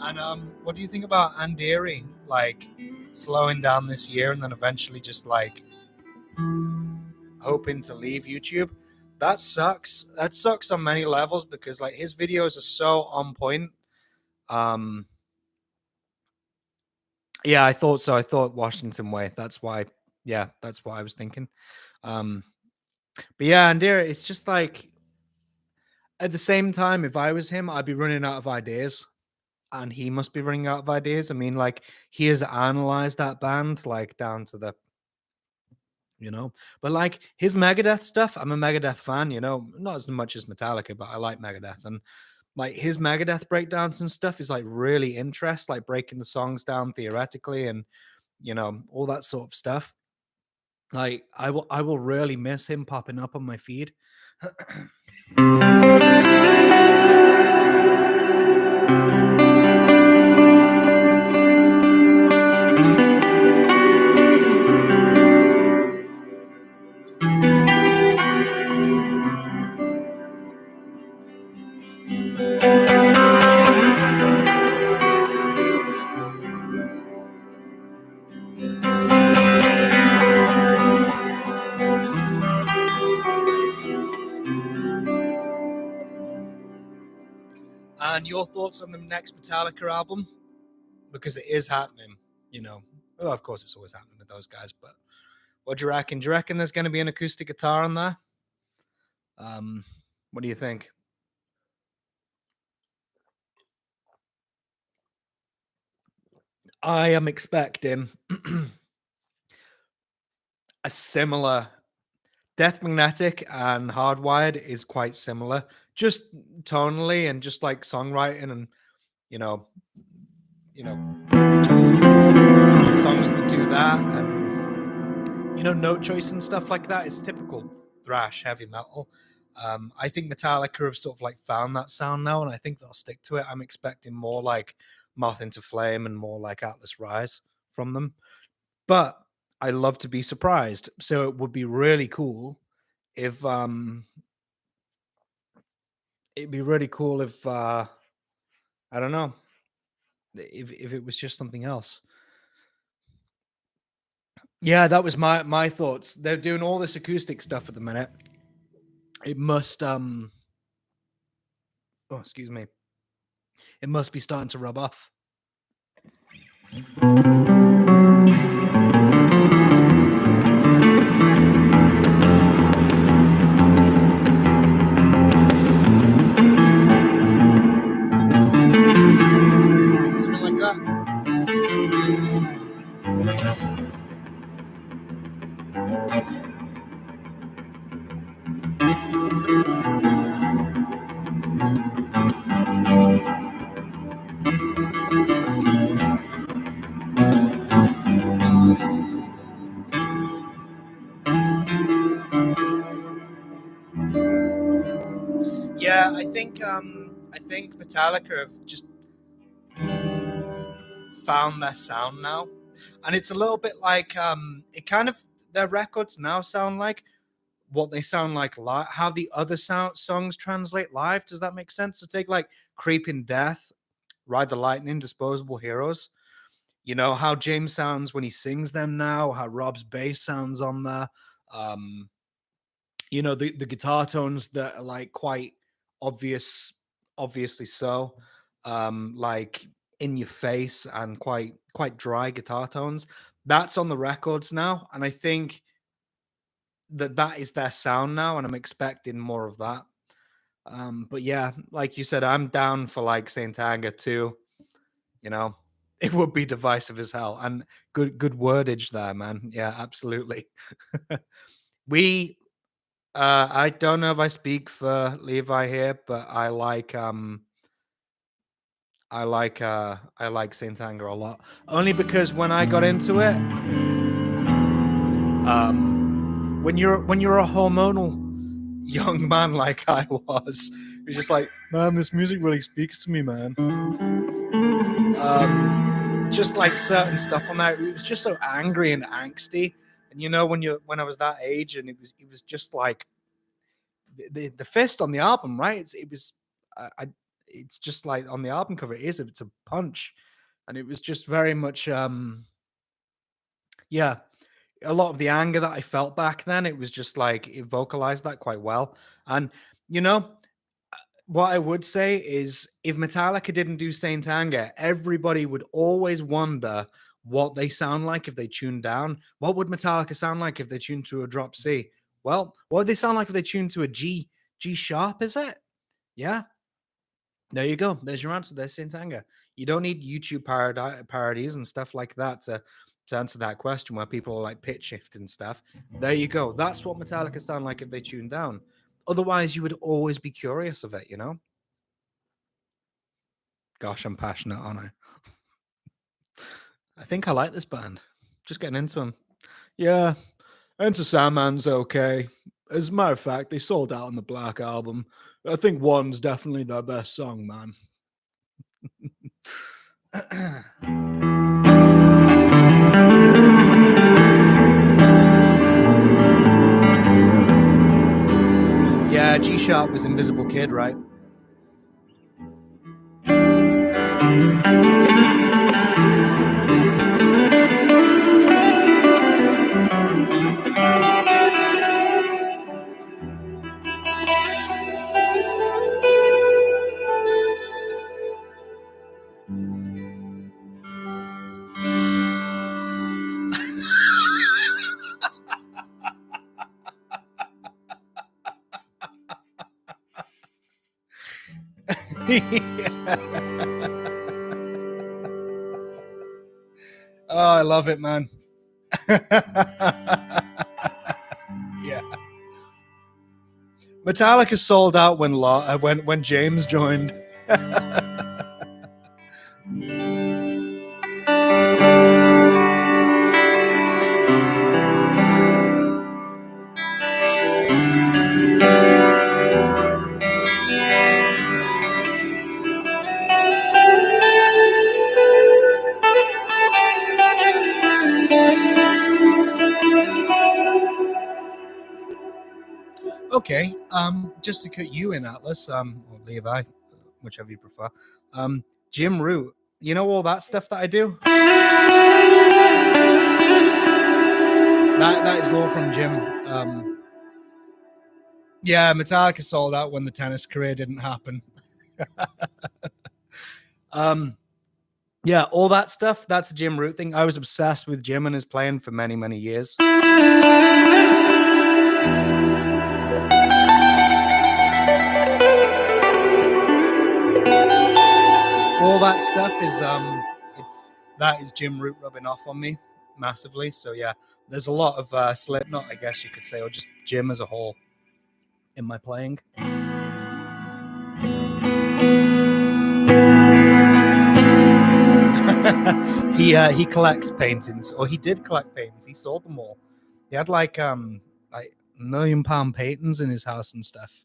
And what do you think about Anderi, like slowing down this year and then eventually just like hoping to leave YouTube? That sucks. That sucks on many levels, because like his videos are so on point. Yeah, I thought so. I thought Washington Way. That's why. Yeah, that's what I was thinking. But yeah, Andera, it's just like At the same time, if I was him, I'd be running out of ideas, and he must be running out of ideas. I mean, like, he has analyzed that band, like, down to the you know? But, like, his Megadeth stuff, I'm a Megadeth fan, not as much as Metallica, but I like Megadeth, and, like, his Megadeth breakdowns and stuff is, like, really like, breaking the songs down theoretically and, all that sort of stuff. Like, I will really miss him popping up on my feed. And your thoughts on the next Metallica album? Because it is happening, you know. Well, of course, it's always happening with those guys, but what do you reckon? Do you reckon there's going to be an acoustic guitar on there? Um, what do you think? I am expecting a similar. Death Magnetic and Hardwired is quite similar, just tonally and just like songwriting and you know, you know, songs that do that and note choice and stuff like that is typical thrash heavy metal. I think Metallica have sort of like found that sound now, and I think they'll stick to it. I'm expecting more like Moth into Flame and more like Atlas Rise from them, but I love to be surprised. So it would be really cool if it'd be really cool if I don't know if it was just something else. Yeah, that was my thoughts. They're doing all this acoustic stuff at the minute. It must oh excuse me. It must be starting to rub off. Something like that. Yeah, I think Metallica have just found their sound now. And it's a little bit like it kind of their records now sound like what they sound like live, how the other songs translate live. Does that make sense? So take like Creeping Death, Ride the Lightning, Disposable Heroes. You know how James sounds when he sings them now, how Rob's bass sounds on there. Um, the guitar tones that are like quite obviously so, like in your face and quite dry guitar tones. That's on the records now, and I think that is their sound now, and I'm expecting more of that. But yeah, like you said, I'm down for like Saint Anger too. You know, it would be divisive as hell, and good wordage there, man. Yeah, absolutely. we I don't know if I speak for Levi here, but I like Saint Anger a lot. Only because when I got into it, when you're a hormonal young man like I was, you're just like, man, this music really speaks to me, man. Just like certain stuff on there, it was just so angry and angsty. And when I was that age, and it was just like the fist on the album, right? It was it's just like on the album cover, it's a punch, and it was just very much yeah, a lot of the anger that I felt back then. It was just like it vocalized that quite well, and you know what I would say is if Metallica didn't do Saint Anger, everybody would always wonder what they sound like if they tuned down. What would Metallica sound like if they tuned to a drop C? Well, what would they sound like if they tuned to a G sharp, is it? Yeah. There you go. There's your answer. There's Saint Anger. You don't need YouTube parodies and stuff like that to answer that question where people are like pitch shift and stuff. There you go. That's what Metallica sound like if they tune down. Otherwise, you would always be curious of it, you know? Gosh, I'm passionate, aren't I? I think I like this band. Just getting into them. Yeah, Enter Sandman's okay. As a matter of fact, they sold out on the Black Album. I think One's definitely their best song, man. Yeah, G Sharp was Invisible Kid, right? Oh, I love it, man. Yeah. Metallica sold out when James joined. Okay, just to cut you in, Atlas, or Levi, whichever you prefer. Jim Root, you know all that stuff that I do? That is all from Jim. Yeah, Metallica sold out when the tennis career didn't happen. Yeah, all that stuff, that's a Jim Root thing. I was obsessed with Jim and his playing for many, many years. All that stuff is Jim Root rubbing off on me massively. So yeah, there's a lot of Slipknot, I guess you could say, or just Jim as a whole in my playing. He collects paintings, or he did collect paintings. He sold them all. He had like £1 million paintings in his house and stuff.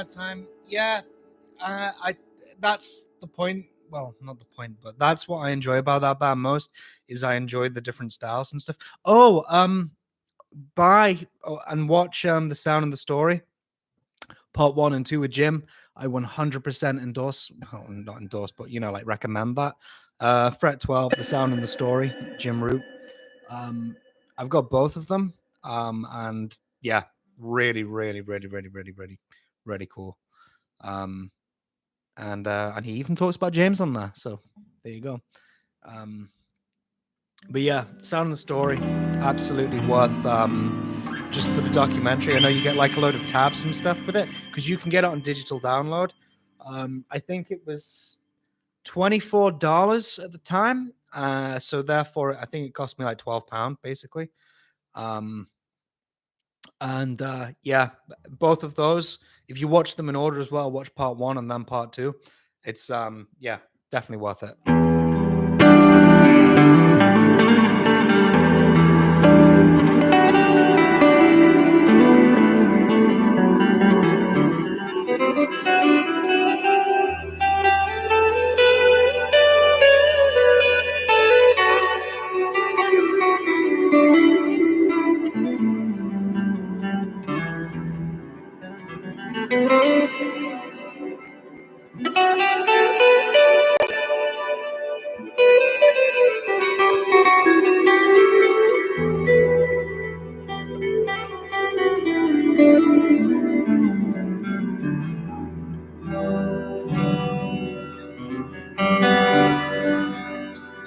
Time, yeah. That's the point. Well, not the point, but that's what I enjoy about that band most. Is I enjoy the different styles and stuff. Oh, and watch The Sound and the Story, part 1 and 2 with Jim. I 100% endorse. Well, not endorse, but like recommend that. Fret 12, The Sound and the Story, Jim Root. I've got both of them. And yeah, really, really, really, really, really, really, really cool. And he even talks about James on there. So there you go. But yeah, Sound and Story, absolutely worth just for the documentary. I know you get like a load of tabs and stuff with it because you can get it on digital download. I think it was $24 at the time. So therefore, I think it cost me like £12 basically. And yeah, both of those, if you watch them in order as well, watch part 1 and then part 2. It's yeah, definitely worth it.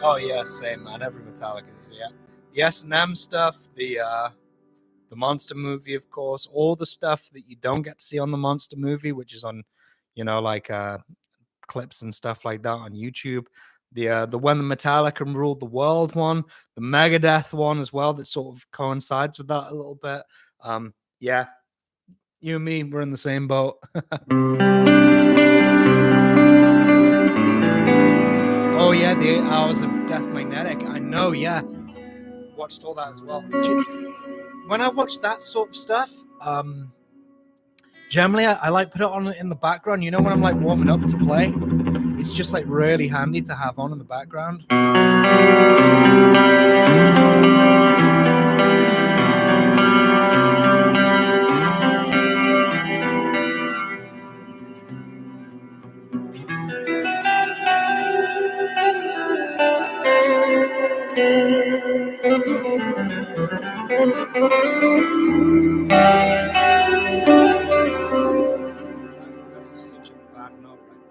Oh yeah, same man. Every Metallica, yeah. The S&M stuff, the Monster movie, of course, all the stuff that you don't get to see on the Monster movie, which is on, like clips and stuff like that on YouTube. The When the Metallica Ruled the World one, the Megadeth one as well, that sort of coincides with that a little bit. Yeah, you and me, we're in the same boat. Oh yeah, the 8 Hours of Death Magnetic. I know, yeah. Watched all that as well. When I watch that sort of stuff, generally I like put it on in the background. When I'm like warming up to play, it's just like really handy to have on in the background. That is such a bad note right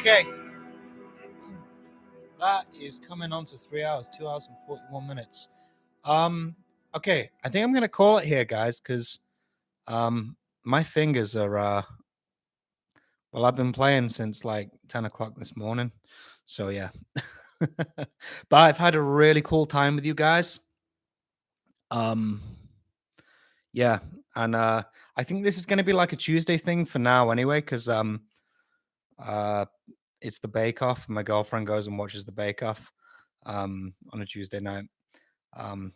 Okay. That is coming on to 3 hours, 2 hours and 41 minutes. Okay, I think I'm gonna call it here, guys, because my fingers are well, I've been playing since like 10 o'clock this morning. So yeah. But I've had a really cool time with you guys. Yeah, and I think this is gonna be like a Tuesday thing for now anyway, because it's the Bake Off. My girlfriend goes and watches the Bake Off on a Tuesday night.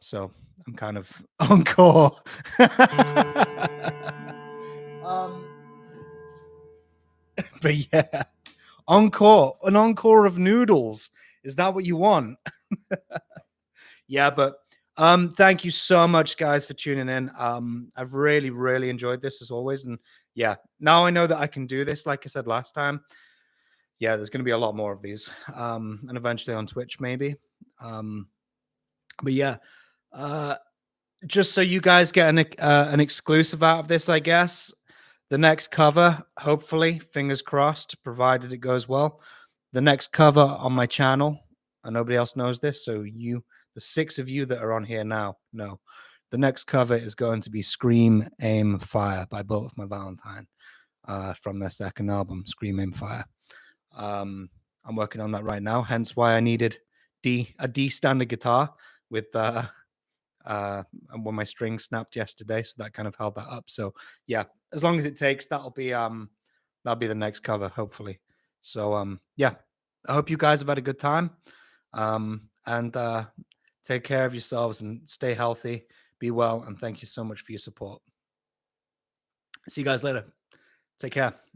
So I'm kind of encore. But yeah, encore, an encore of noodles. Is that what you want? Yeah, but thank you so much, guys, for tuning in. I've really, really enjoyed this as always, and yeah, now I know that I can do this. Like I said last time, yeah, there's going to be a lot more of these, and eventually on Twitch maybe. But yeah, just so you guys get an exclusive out of this, I guess. The next cover, hopefully, fingers crossed, provided it goes well. The next cover on my channel, and nobody else knows this, so you, the 6 of you that are on here now, know. The next cover is going to be Scream, Aim, Fire by Bullet for My Valentine, from their second album, Scream, Aim, Fire. I'm working on that right now. Hence why I needed a D standard guitar with and when my string snapped yesterday, so that kind of held that up. So yeah, as long as it takes, that'll be the next cover, hopefully. So yeah, I hope you guys have had a good time. And take care of yourselves and stay healthy, be well, and thank you so much for your support. See you guys later. Take care.